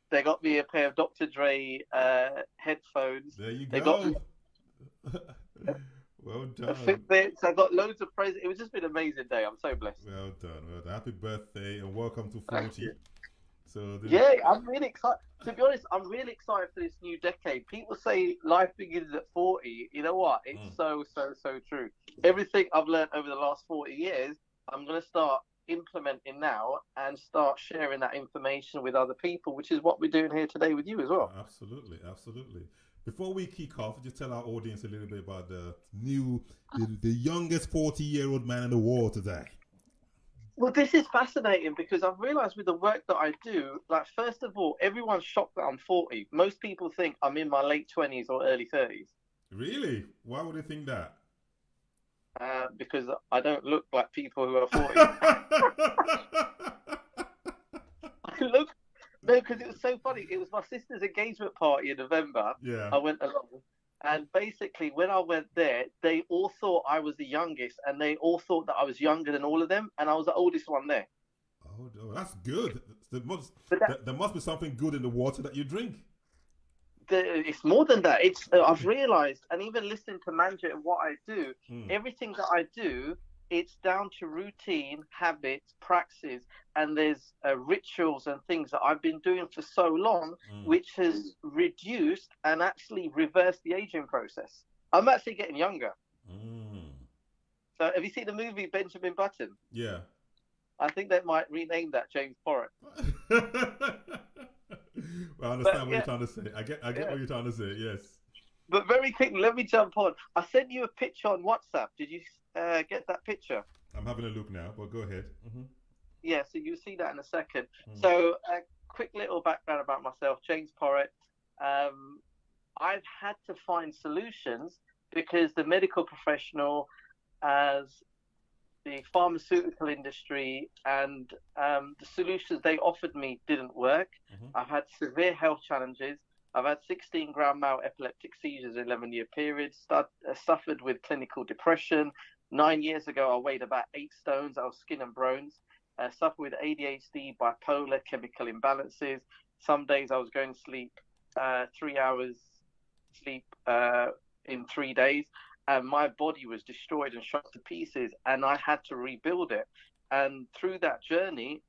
they got me a pair of Dr. Dre headphones. There you they go. Got me, well done. So I got loads of presents. It was just been an amazing day. I'm so blessed. Well done. Happy birthday and welcome to 40. So I'm really excited. To be honest, I'm really excited for this new decade. People say life begins at 40. You know what? It's so true. Everything I've learned over the last 40 years, I'm going to start implementing now and start sharing that information with other people, which is what we're doing here today with you as well. Absolutely. Before we kick off, just tell our audience a little bit about the youngest 40-year-old man in the world today. Well, this is fascinating because I've realized with the work that I do, like, first of all, everyone's shocked that I'm 40. Most people think I'm in my late 20s or early 30s. Really? Why would they think that? Because I don't look like people who are 40. I look... No, because it was so funny. It was my sister's engagement party in November. Yeah. I went along. And basically, when I went there, they all thought I was the youngest. And they all thought that I was younger than all of them. And I was the oldest one there. Oh, that's good. There must be something good in the water that you drink. It's more than that. I've realized, and even listening to Manjit and what I do, everything that I do, it's down to routine, habits, praxis, and there's rituals and things that I've been doing for so long, which has reduced and actually reversed the aging process. I'm actually getting younger. So have you seen the movie Benjamin Button? Yeah. I think they might rename that James Porritt. Well, I understand what you're trying to say. I get what you're trying to say, yes. But very quickly, let me jump on. I sent you a picture on WhatsApp. Did you get that picture? I'm having a look now, but go ahead. Yeah, so you'll see that in a second. So a quick little background about myself, James Porritt. I've had to find solutions because the medical professional, as the pharmaceutical industry, and the solutions they offered me didn't work. I've had severe health challenges. I've had 16 grand mal epileptic seizures in an 11-year period, suffered with clinical depression. 9 years ago, I weighed about 8 stones. I was skin and bones. Suffered with ADHD, bipolar, chemical imbalances. Some days I was going to sleep 3 hours sleep in 3 days. And my body was destroyed and shot to pieces. And I had to rebuild it. And through that journey,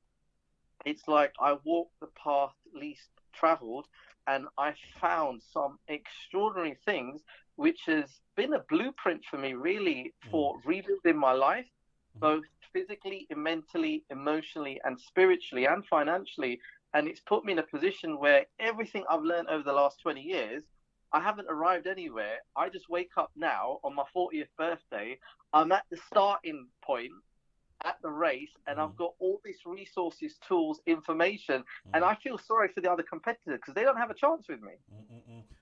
it's like I walked the path least traveled. And I found some extraordinary things, which has been a blueprint for me, really, for rebuilding my life, both physically, mentally, emotionally, and spiritually, and financially. And it's put me in a position where everything I've learned over the last 20 years, I haven't arrived anywhere. I just wake up now on my 40th birthday. I'm at the starting point at the race, and I've got all these resources, tools, information, and I feel sorry for the other competitors because they don't have a chance with me.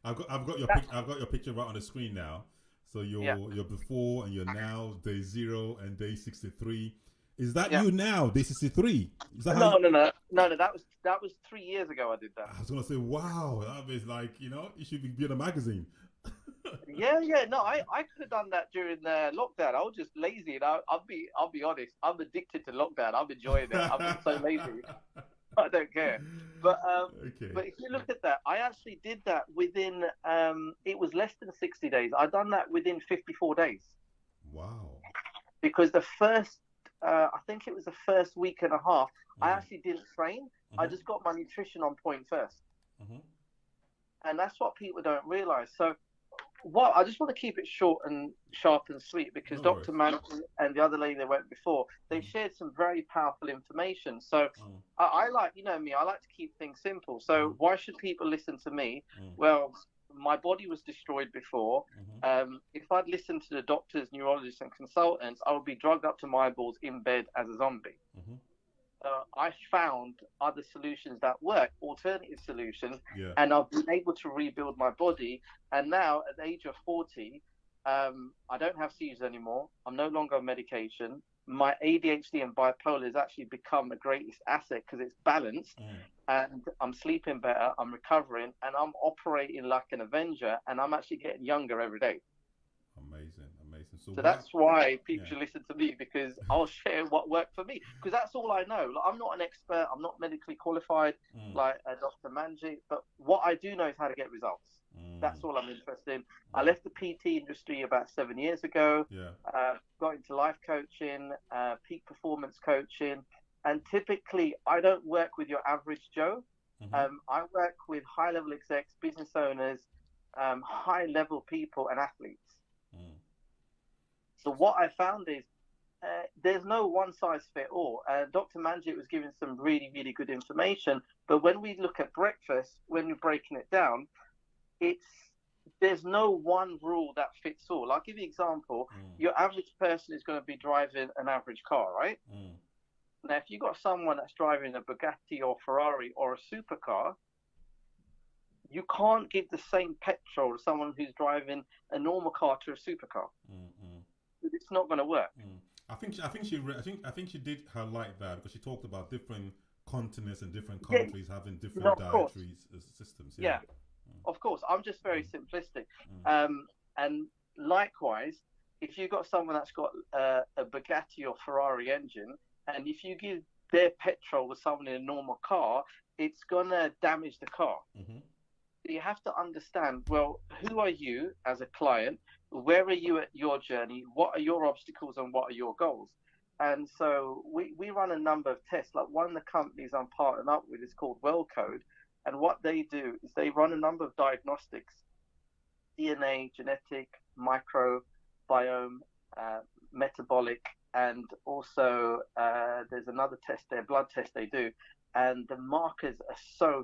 I've got your picture right on the screen now. So you're before and you're now day 0 and day 63. Is that you now, day 63? Is that No. That was 3 years ago. I did that. I was gonna say, wow, that was like, you should be in a magazine. Yeah. No, I could have done that during the lockdown. I was just lazy, and I'll be honest. I'm addicted to lockdown. I'm enjoying it. I'm just so lazy. I don't care. But but if you look at that, I actually did that within it was less than 60 days. I done that within 54 days. Wow. Because the first I think it was the first week and a half, I actually didn't train. I just got my nutrition on point first. And that's what people don't realize. So I just want to keep it short and sharp and sweet, because Dr. Manson and the other lady that went before, they shared some very powerful information. So I like, me, I like to keep things simple. So why should people listen to me? Well, my body was destroyed before. If I'd listened to the doctors, neurologists, and consultants, I would be drugged up to my eyeballs in bed as a zombie. I found other solutions that work, alternative solutions, and I've been able to rebuild my body. And now, at the age of 40, I don't have seizures anymore. I'm no longer on medication. My ADHD and bipolar has actually become the greatest asset because it's balanced, and I'm sleeping better, I'm recovering, and I'm operating like an Avenger, and I'm actually getting younger every day. Amazing. So that's why people should listen to me, because I'll share what worked for me, because that's all I know. Like, I'm not an expert, I'm not medically qualified like Dr. Manji, but what I do know is how to get results. That's all I'm interested in. I left the PT industry about 7 years ago, got into life coaching, peak performance coaching, and typically I don't work with your average Joe. I work with high-level execs, business owners, high-level people, and athletes. So what I found is there's no one-size-fits-all. Dr. Manjit was giving some really, really good information, but when we look at breakfast, when we're breaking it down, there's no one rule that fits all. I'll give you an example. Your average person is going to be driving an average car, right? Now, if you've got someone that's driving a Bugatti or Ferrari or a supercar, you can't give the same petrol to someone who's driving a normal car to a supercar. It's not going to work. I think she did highlight that, because she talked about different continents and different countries having different dietary systems. Of course. I'm just very simplistic. And likewise, if you've got someone that's got a Bugatti or Ferrari engine, and if you give their petrol to someone in a normal car, it's going to damage the car. You have to understand, well, who are you as a client? Where are you at your journey? What are your obstacles and what are your goals? And so we run a number of tests. Like, one of the companies I'm partnering up with is called WellCode. And what they do is they run a number of diagnostics: DNA, genetic, microbiome, metabolic, and also there's another test there, blood test they do. And the markers are so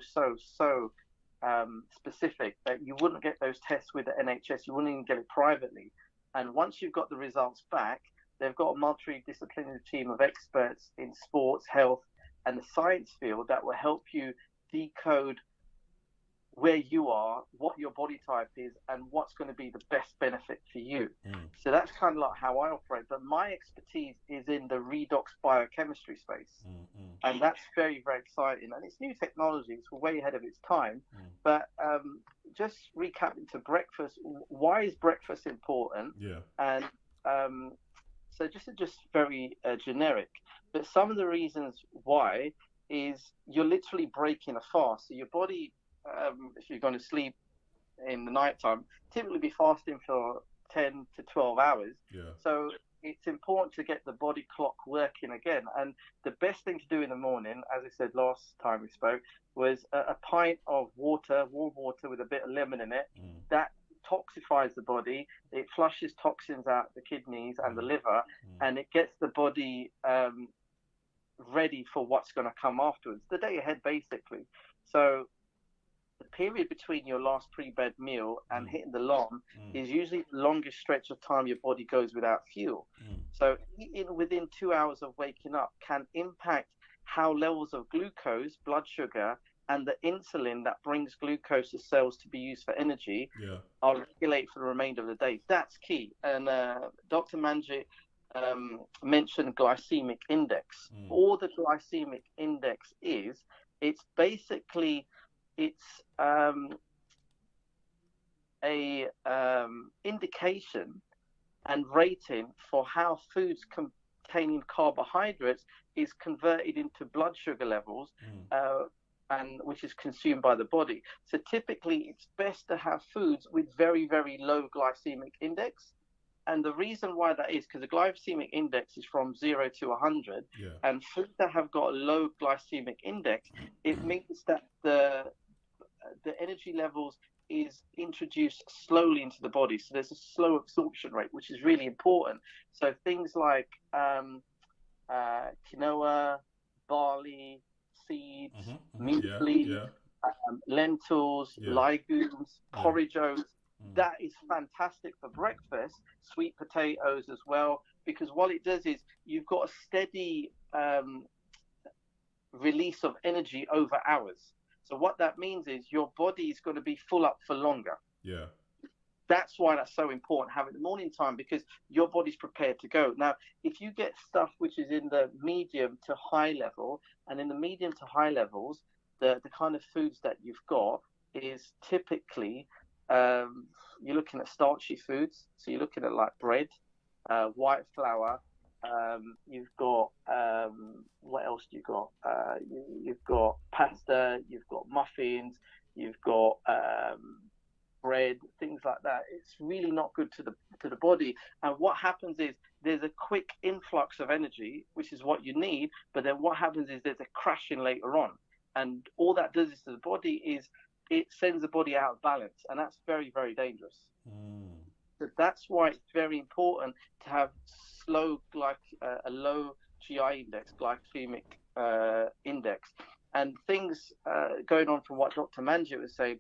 specific that you wouldn't get those tests with the NHS. You wouldn't even get it privately. And once you've got the results back, they've got a multidisciplinary team of experts in sports, health, and the science field that will help you decode where you are, what your body type is, and what's going to be the best benefit for you. So that's kind of like how I operate. But my expertise is in the redox biochemistry space. And that's very, very exciting. And it's new technology. It's way ahead of its time. But just recapping to breakfast, why is breakfast important? And so just very generic. But some of the reasons why is you're literally breaking a fast. So your body, if you're going to sleep in the nighttime, typically be fasting for 10 to 12 hours. So it's important to get the body clock working again. And the best thing to do in the morning, as I said last time we spoke, was a pint of water, warm water with a bit of lemon in it. That toxifies the body. It flushes toxins out the kidneys and the liver, and it gets the body ready for what's going to come afterwards, the day ahead, basically. So the period between your last pre-bed meal and hitting the alarm is usually the longest stretch of time your body goes without fuel. So eating within 2 hours of waking up can impact how levels of glucose, blood sugar, and the insulin that brings glucose to cells to be used for energy are regulated for the remainder of the day. That's key. And Dr. Manji mentioned glycemic index. All the glycemic index is, it's basically, it's a indication and rating for how foods containing carbohydrates is converted into blood sugar levels, and which is consumed by the body. So typically, it's best to have foods with very, very low glycemic index. And the reason why that is because the glycemic index is from 0 to 100, and foods that have got a low glycemic index, it means that the energy levels is introduced slowly into the body. So there's a slow absorption rate, which is really important. So things like quinoa, barley, seeds, muesli, lentils, legumes, porridge oats. That is fantastic for breakfast. Sweet potatoes as well, because what it does is you've got a steady release of energy over hours. So what that means is your body is going to be full up for longer. That's why that's so important, having the morning time, because your body's prepared to go. Now, if you get stuff which is in the medium to high level, and in the medium to high levels, the kind of foods that you've got is typically, you're looking at starchy foods. So you're looking at like bread, white flour. You've got, what else do you got? You've got pasta, you've got muffins, you've got bread, things like that. It's really not good to the body. And what happens is there's a quick influx of energy, which is what you need. But then what happens is there's a crashing later on. And all that does is to the body is it sends the body out of balance. And that's very, very dangerous. So that's why it's very important to have a low GI index, glycemic index. And things going on from what Dr. Manji was saying,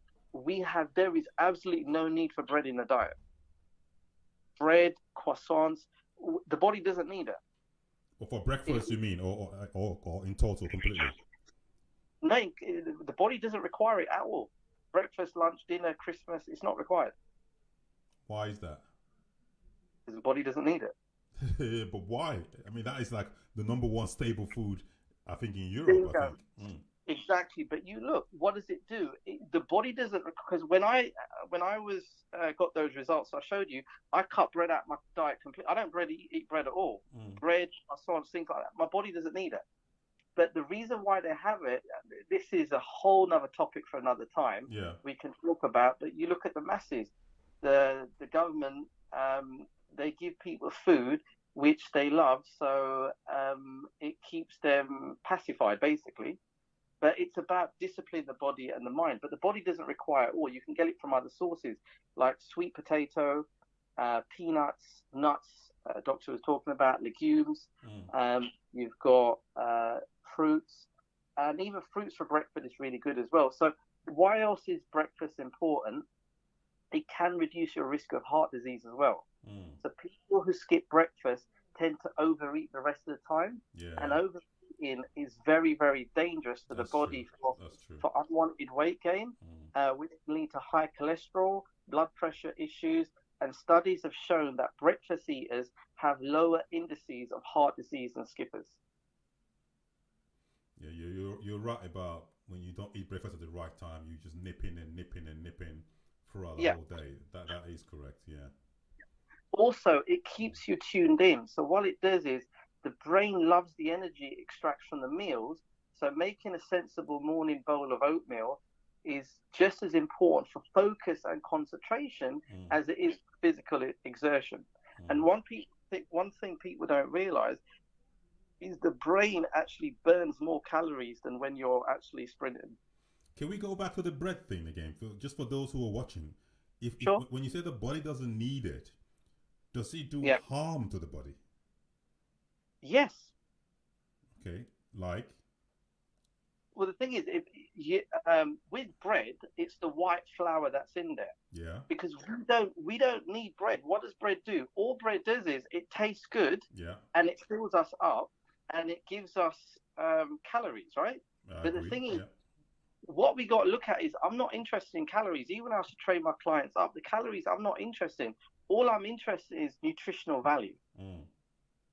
there is absolutely no need for bread in the diet. Bread, croissants, the body doesn't need it. Or for breakfast, you mean, or in total completely? No, the body doesn't require it at all. Breakfast, lunch, dinner, Christmas, it's not required. Why is that? Because the body doesn't need it. But why? I mean, that is like the number one staple food, I think, in Europe. I think. Exactly, but you look, what does it do? The body doesn't, because when I was got those results I showed you, I cut bread out of my diet completely. I don't eat bread at all. Bread, croissants, things like that. My body doesn't need it. But the reason why they have it, this is a whole nother topic for another time. We can talk about. But you look at the masses, the government, they give people food which they love, so it keeps them pacified, basically. But it's about disciplining the body and the mind. But the body doesn't require it all. You can get it from other sources, like sweet potato, peanuts, nuts. Doctor was talking about legumes. You've got fruits, and even fruits for breakfast is really good as well. So why else is breakfast important? It can reduce your risk of heart disease as well. So people who skip breakfast tend to overeat the rest of the time, and overeating is very, very dangerous to the body for unwanted weight gain, which can lead to high cholesterol, blood pressure issues, and studies have shown that breakfast eaters have lower indices of heart disease than skippers. Yeah, you're right about when you don't eat breakfast at the right time, you just nipping throughout the whole day. That is correct, Also, it keeps you tuned in. So what it does is the brain loves the energy it extracts from the meals. So making a sensible morning bowl of oatmeal is just as important for focus and concentration as it is physical exertion. And one thing people don't realize is the brain actually burns more calories than when you're actually sprinting. Can we go back to the bread thing again, just for those who are watching? If when you say the body doesn't need it, does it do harm to the body? Yes. Okay, like Well, the thing is, if you, with bread, it's the white flour that's in there. Yeah. Because we don't need bread. What does bread do? All bread does is it tastes good. Yeah. And it fills us up, and it gives us calories, right? I But the agree. thing is, Yeah. what we got to look at is I'm not interested in calories. Even when I used to train my clients up, the calories I'm not interested in. All I'm interested in is nutritional value.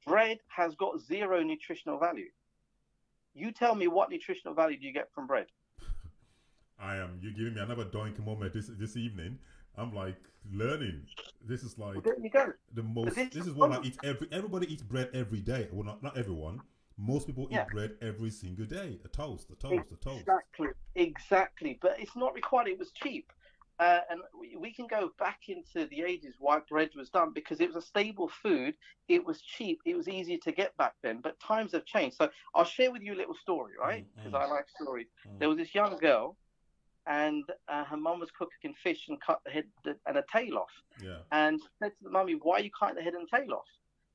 Bread has got zero nutritional value. You tell me, what nutritional value do you get from bread? You're giving me another doink moment this evening. I'm like learning. This is like There you go. the most. This is what I eat everybody eats bread every day. Well, not everyone. Most people eat bread every single day. A toast. Exactly. But it's not required. It was cheap. And we can go back into the ages why bread was done, because it was a stable food. It was cheap. It was easy to get back then. But times have changed. So I'll share with you a little story, right? Because I like stories. There was this young girl, and her mum was cooking fish and cut the head and a tail off. Yeah. And she said to the mummy, "Why are you cutting the head and tail off?"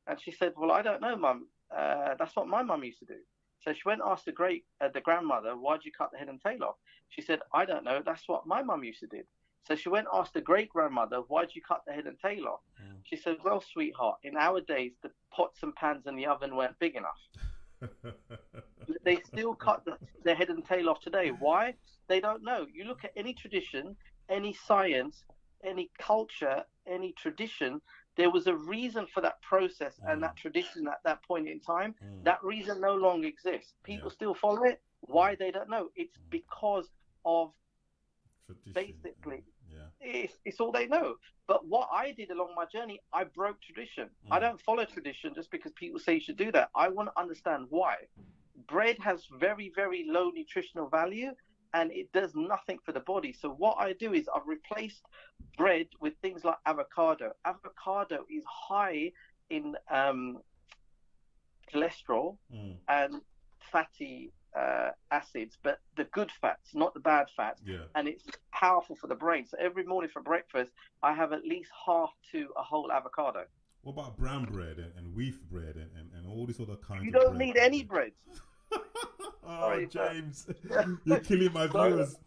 And she said, "Well, I don't know, mum. That's what my mum used to do." So she went and asked the grandmother, "Why'd you cut the head and tail off?" She said, "I don't know. That's what my mum used to do." So she went and asked the great grandmother, "Why'd you cut the head and tail off?" She said, "Well, sweetheart, in our days, the pots and pans in the oven weren't big enough." They still cut their head and tail off today. Why? They don't know. You look at any tradition, any science, any culture, any tradition, there was a reason for that process and that tradition at that point in time. That reason no longer exists. People still follow it. Why? They don't know. It's because of tradition. Basically. It's all they know. But what I did along my journey, I broke tradition. I don't follow tradition just because people say you should do that. I want to understand why. Bread has very, very low nutritional value, and it does nothing for the body. So what I do is I've replaced bread with things like avocado. Avocado is high in cholesterol and fatty acids, but the good fats, not the bad fats. And it's powerful for the brain. So every morning for breakfast, I have at least half to a whole avocado. What about brown bread and wheat bread and all these other kinds you of bread? You don't need any bread. Sorry, James. You're killing my viewers.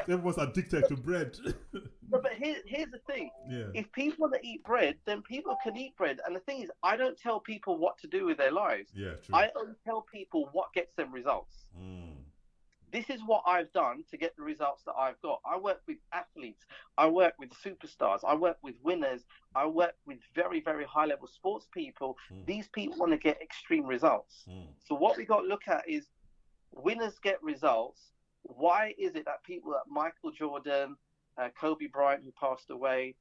Everyone's addicted to bread. No, but here's the thing. If people want to eat bread, then people can eat bread. And the thing is, I don't tell people what to do with their lives. True. I only tell people what gets them results. This is what I've done to get the results that I've got. I work with athletes. I work with superstars. I work with winners. I work with very, very high-level sports people. These people want to get extreme results. So what we got to look at is winners get results. Why is it that people like Michael Jordan, Kobe Bryant, who passed away,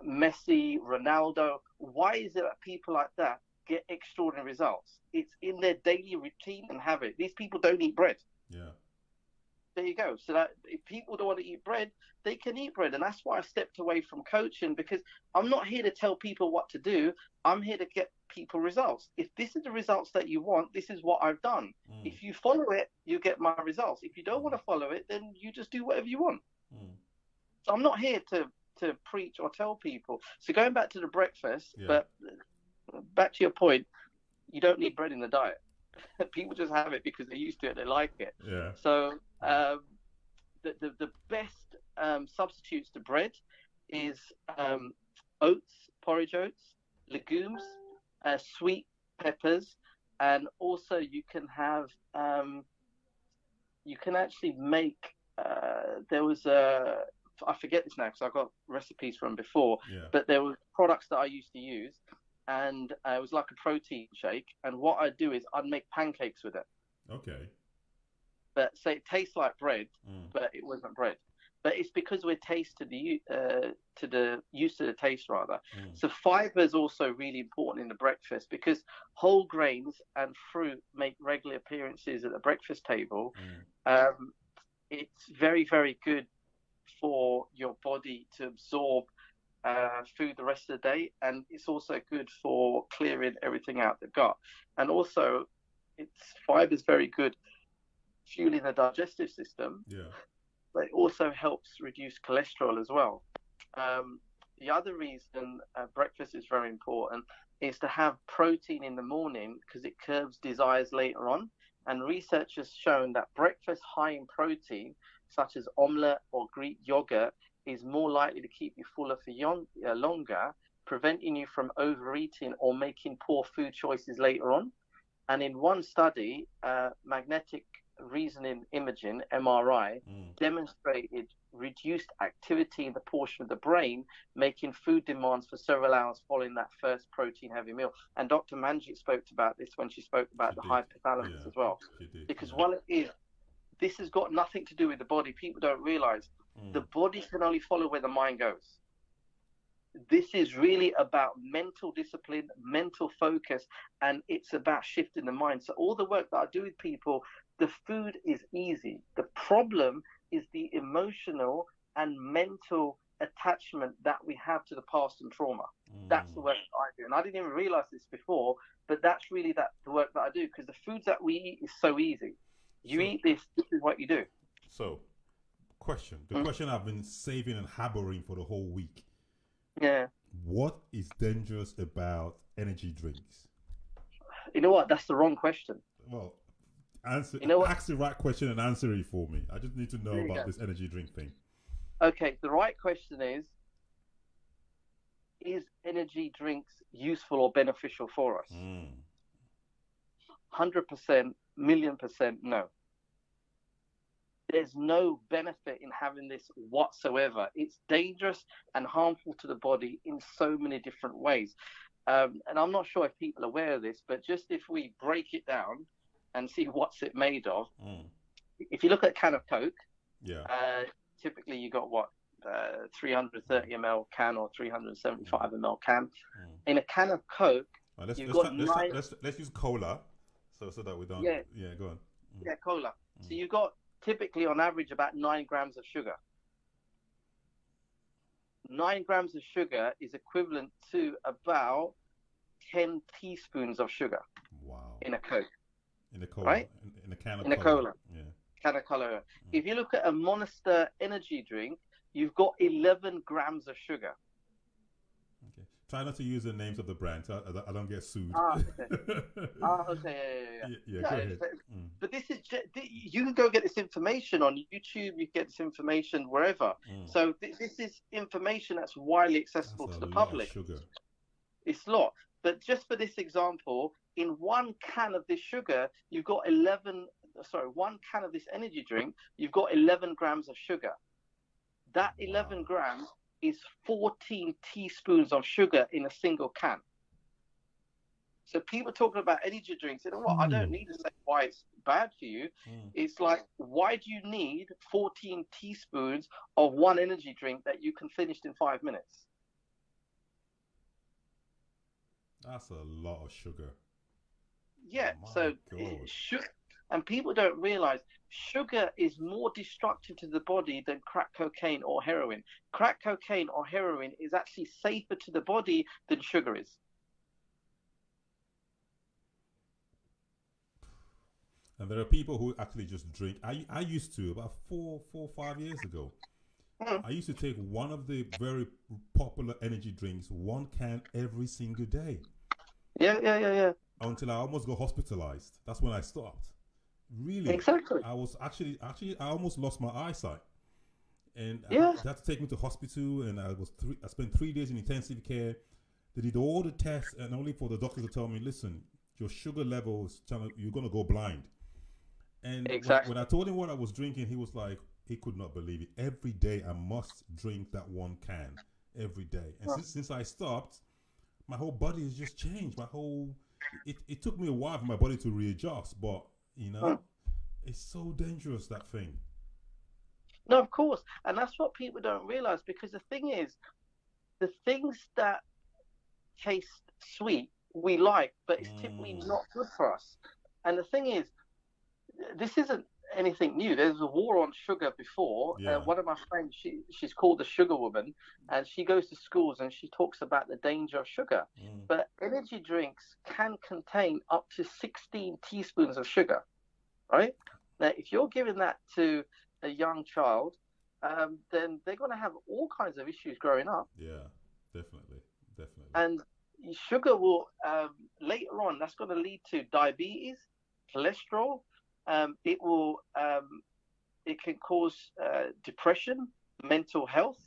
Messi, Ronaldo, why is it that people like that get extraordinary results? It's in their daily routine and habit. These people don't eat bread. There you go. So that if people don't want to eat bread, they can eat bread. And that's why I stepped away from coaching, because I'm not here to tell people what to do. I'm here to get people results. If this is the results that you want, this is what I've done. If you follow it, you get my results. If you don't want to follow it, then you just do whatever you want. So I'm not here to preach or tell people. So going back to the breakfast, but back to your point, you don't need bread in the diet. People just have it because they're used to it, they like it. So the best substitutes to bread is oats, porridge oats, legumes, sweet peppers, and also you can have you can actually make there was I forget this now because I got recipes from before, but there were products that I used to use, and it was like a protein shake. And what I'd do is I'd make pancakes with it. Okay. But say it tastes like bread, but it wasn't bread. But it's because we're used to the taste rather. So fiber is also really important in the breakfast because whole grains and fruit make regular appearances at the breakfast table. It's very, very good for your body to absorb food the rest of the day, and it's also good for clearing everything out the gut. And also, fiber is very good fueling the digestive system. But it also helps reduce cholesterol as well. The other reason breakfast is very important is to have protein in the morning because it curbs desires later on. and research has shown that breakfast high in protein, such as omelette or Greek yogurt, is more likely to keep you fuller for longer, preventing you from overeating or making poor food choices later on. And in one study, magnetic reasoning imaging, MRI, demonstrated reduced activity in the portion of the brain, making food demands for several hours following that first protein-heavy meal. And Dr. Manjit spoke about this when she spoke about the hypothalamus as well. Because while it is, this has got nothing to do with the body. People don't realize the body can only follow where the mind goes. This is really about mental discipline, mental focus, and it's about shifting the mind. So all the work that I do with people, the food is easy. The problem is the emotional and mental attachment that we have to the past and trauma. That's the work that I do. And I didn't even realize this before, but that's really the work that I do, because the foods that we eat is so easy. You eat this is what you do. So, question. The question I've been saving and harboring for the whole week. Yeah. What is dangerous about energy drinks? You know what? That's the wrong question. Well, ask the right question and answer it for me. I just need to know about this energy drink thing. Okay, the right question is energy drinks useful or beneficial for us? 100%, million percent, no. There's no benefit in having this whatsoever. It's dangerous and harmful to the body in so many different ways. And I'm not sure if people are aware of this, but just if we break it down and see what's it made of. If you look at a can of Coke, typically you got 330 ml can or 375 ml can. In a can of Coke, let's use cola, so that we don't. Go on. Yeah, cola. So you got typically on average about 9 grams of sugar. 9 grams of sugar is equivalent to about 10 teaspoons of sugar. Wow. In a Coke. In a cola. Right? In a can of cola. cola. Yeah. Can of cola. If you look at a Monster energy drink, you've got 11 grams of sugar. Okay. Try not to use the names of the brands. I don't get sued. Okay. Yeah, go ahead. But this is you can go get this information on YouTube. You get this information wherever. So this is information that's widely accessible to the public. Sugar. It's a lot. But just for this example, in one can of this sugar, you've got 1 can of this energy drink, you've got 11 grams of sugar. That 11 grams is 14 teaspoons of sugar in a single can. So people talking about energy drinks, you know what? I don't need to say why it's bad for you. It's like, why do you need 14 teaspoons of one energy drink that you can finish in 5 minutes? That's a lot of sugar. Yeah, and people don't realize sugar is more destructive to the body than crack cocaine or heroin. Crack cocaine or heroin is actually safer to the body than sugar is. And there are people who actually just drink. I used to, about 4 or 5 years ago, I used to take one of the very popular energy drinks, 1 can every single day. Yeah. Until I almost got hospitalized. That's when I stopped. Really? Exactly. I was actually I almost lost my eyesight, and they had to take me to hospital, and I spent 3 days in intensive care. They did all the tests, and only for the doctor to tell me, listen, your sugar levels, you're gonna go blind. And when I told him what I was drinking, he was like, he could not believe it. Every day I must drink that 1 can every day, and since I stopped, my whole body has just changed. It took me a while for my body to readjust, but it's so dangerous, that thing. No, of course. And that's what people don't realize, because the thing is, the things that taste sweet, we like, but it's typically not good for us. And the thing is, this isn't anything new. There's a war on sugar before. One of my friends, she's called the Sugar Woman, and she goes to schools and she talks about the danger of sugar. But energy drinks can contain up to 16 teaspoons of sugar, right? Now, if you're giving that to a young child, then they're going to have all kinds of issues growing up. Yeah, definitely. And sugar will, later on, that's going to lead to diabetes, cholesterol, It will it can cause depression, mental health,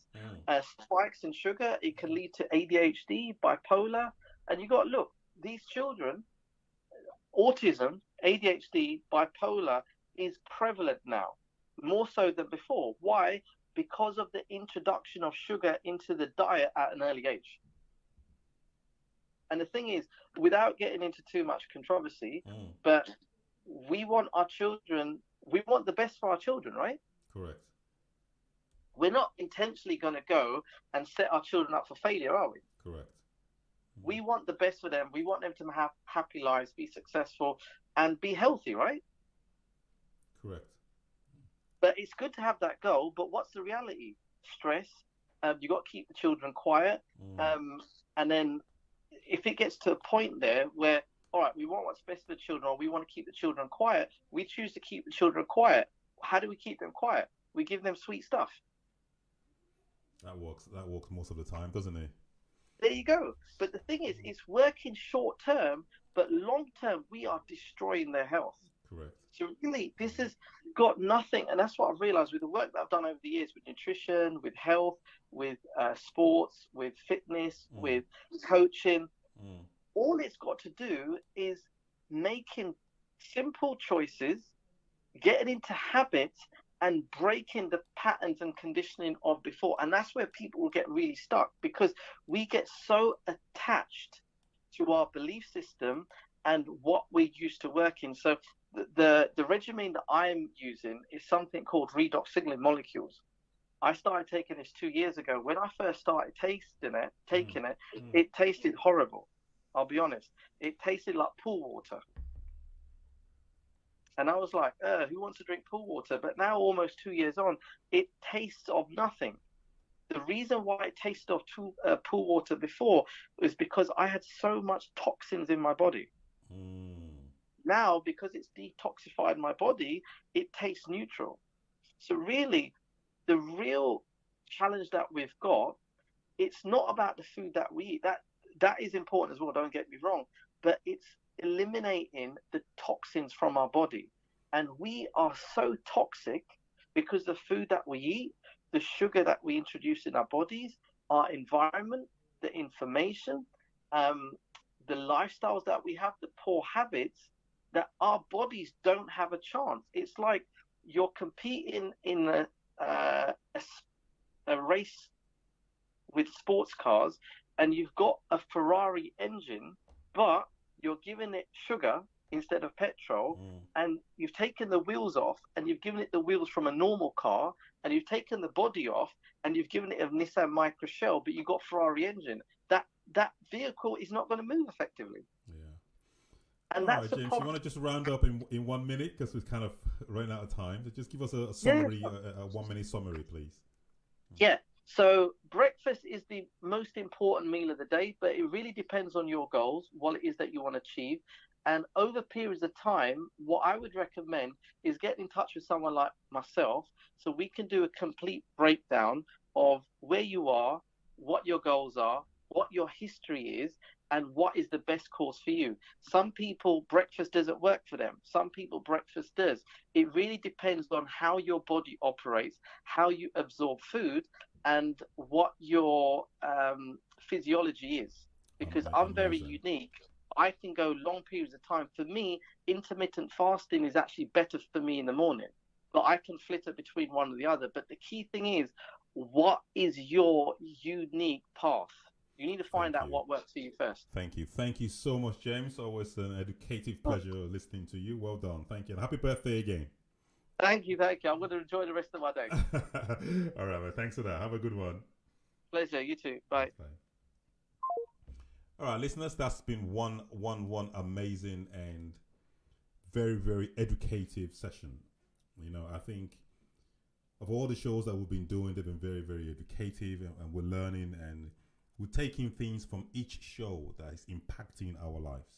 spikes in sugar. It can lead to ADHD, bipolar, and you got to look, these children, autism, ADHD, bipolar is prevalent now, more so than before. Why? Because of the introduction of sugar into the diet at an early age. And the thing is, without getting into too much controversy, but we want our children, we want the best for our children, right? Correct. We're not intentionally going to go and set our children up for failure, are we? Correct. We want the best for them. We want them to have happy lives, be successful, and be healthy, right? Correct. But it's good to have that goal. But what's the reality? Stress. You got to keep the children quiet. And then if it gets to a point there where, all right, we want what's best for the children, or we want to keep the children quiet, we choose to keep the children quiet. How do we keep them quiet? We give them sweet stuff. That works most of the time, doesn't it? There you go. But the thing is, it's working short term, but long term, we are destroying their health. Correct. So really, this has got nothing, and that's what I've realized with the work that I've done over the years with nutrition, with health, with sports, with fitness, with coaching. All it's got to do is making simple choices, getting into habits, and breaking the patterns and conditioning of before. And that's where people will get really stuck, because we get so attached to our belief system and what we're used to working. So the regimen that I'm using is something called redox signaling molecules. I started taking this 2 years ago. When I first started taking it, it tasted horrible. I'll be honest. It tasted like pool water. And I was like, who wants to drink pool water? But now, almost 2 years on, it tastes of nothing. The reason why it tasted of pool water before was because I had so much toxins in my body. Now, because it's detoxified my body, it tastes neutral. So really, the real challenge that we've got, it's not about the food that we eat. That is important as well, don't get me wrong. But it's eliminating the toxins from our body. And we are so toxic because the food that we eat, the sugar that we introduce in our bodies, our environment, the information, the lifestyles that we have, the poor habits, that our bodies don't have a chance. It's like you're competing in a race with sports cars, and you've got a Ferrari engine, but you're giving it sugar instead of petrol, and you've taken the wheels off, and you've given it the wheels from a normal car, and you've taken the body off, and you've given it a Nissan Micra Shell, but you've got Ferrari engine. That vehicle is not going to move effectively. Yeah. And all that's right, the James, problem. you want to just round up in 1 minute, because we've kind of run out of time. So just give us a summary, a 1 minute summary, please. Yeah. So breakfast is the most important meal of the day, but it really depends on your goals, what it is that you want to achieve. And over periods of time, what I would recommend is get in touch with someone like myself, so we can do a complete breakdown of where you are, what your goals are, what your history is, and what is the best course for you. Some people, breakfast doesn't work for them. Some people, breakfast does. It really depends on how your body operates, how you absorb food, and what your physiology is. Because I'm very unique. I can go long periods of time. For me, intermittent fasting is actually better for me in the morning, but I can flitter between one or the other. But the key thing is, what is your unique path? You need to find out what works for you first. Thank you. Thank you so much, James. Always an educative pleasure listening to you. Well done. Thank you. And happy birthday again. Thank you. I'm going to enjoy the rest of my day. All right, man. Thanks for that. Have a good one. Pleasure. You too. Bye. Bye. All right, listeners, that's been one amazing and very, very educative session. You know, I think of all the shows that we've been doing, they've been very, very educative, and we're learning, and we're taking things from each show that is impacting our lives.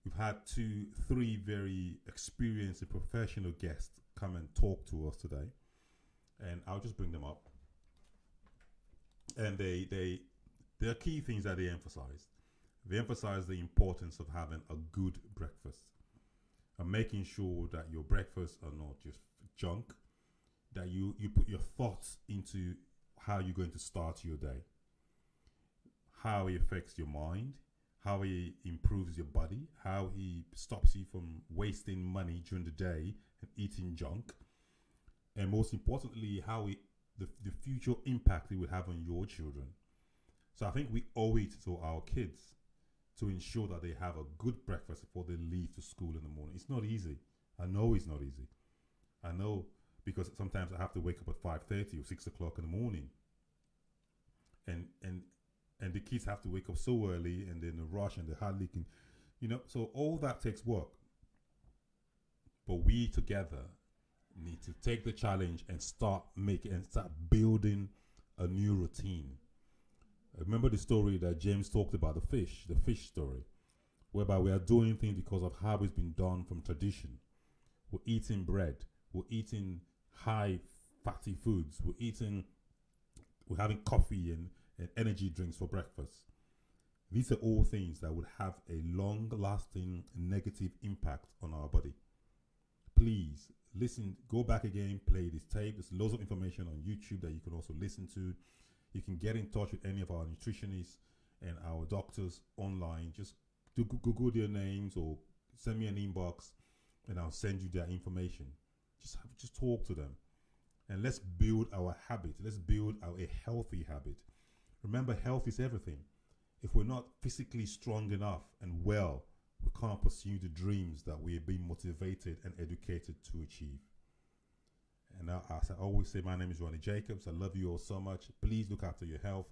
We've had 2, 3 very experienced and professional guests come and talk to us today, and I'll just bring them up. And there are key things that they emphasized. They emphasized the importance of having a good breakfast. And making sure that your breakfasts are not just junk, that you put your thoughts into how you're going to start your day, how it affects your mind, how it improves your body, how it stops you from wasting money during the day and eating junk, and most importantly, how the future impact it will have on your children. So I think we owe it to our kids to ensure that they have a good breakfast before they leave to school in the morning. It's not easy. I know it's not easy. I know, because sometimes I have to wake up at 5:30 or 6 o'clock in the morning, and the kids have to wake up so early, and then the rush, and the hardly can, So all that takes work. But we together need to take the challenge and start building a new routine. Remember the story that James talked about, the fish story, whereby we are doing things because of how it's been done from tradition. We're eating bread. We're eating high fatty foods. We're having coffee and energy drinks for breakfast. These are all things that would have a long-lasting negative impact on our body. Please listen, go back again, play this tape. There's loads of information on YouTube that you can also listen to. You can get in touch with any of our nutritionists and our doctors online. Just Google their names or send me an inbox, and I'll send you their information. Just talk to them, and let's build our habit. Let's build a healthy habit. Remember, health is everything. If we're not physically strong enough and well, we can't pursue the dreams that we're being motivated and educated to achieve. And now, as I always say, my name is Ronnie Jacobs. I love you all so much. Please look after your health,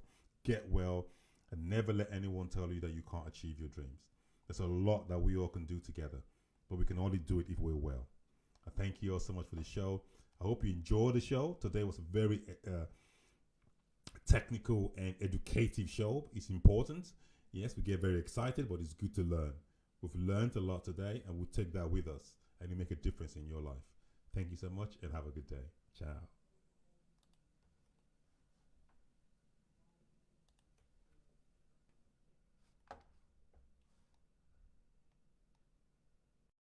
get well, and never let anyone tell you that you can't achieve your dreams. There's a lot that we all can do together, but we can only do it if we're well. I thank you all so much for the show. I hope you enjoyed the show. Today was a very technical and educative show. It's important. Yes, we get very excited, but it's good to learn. We've learned a lot today, and we'll take that with us, and it'll make a difference in your life. Thank you so much, and have a good day. Ciao.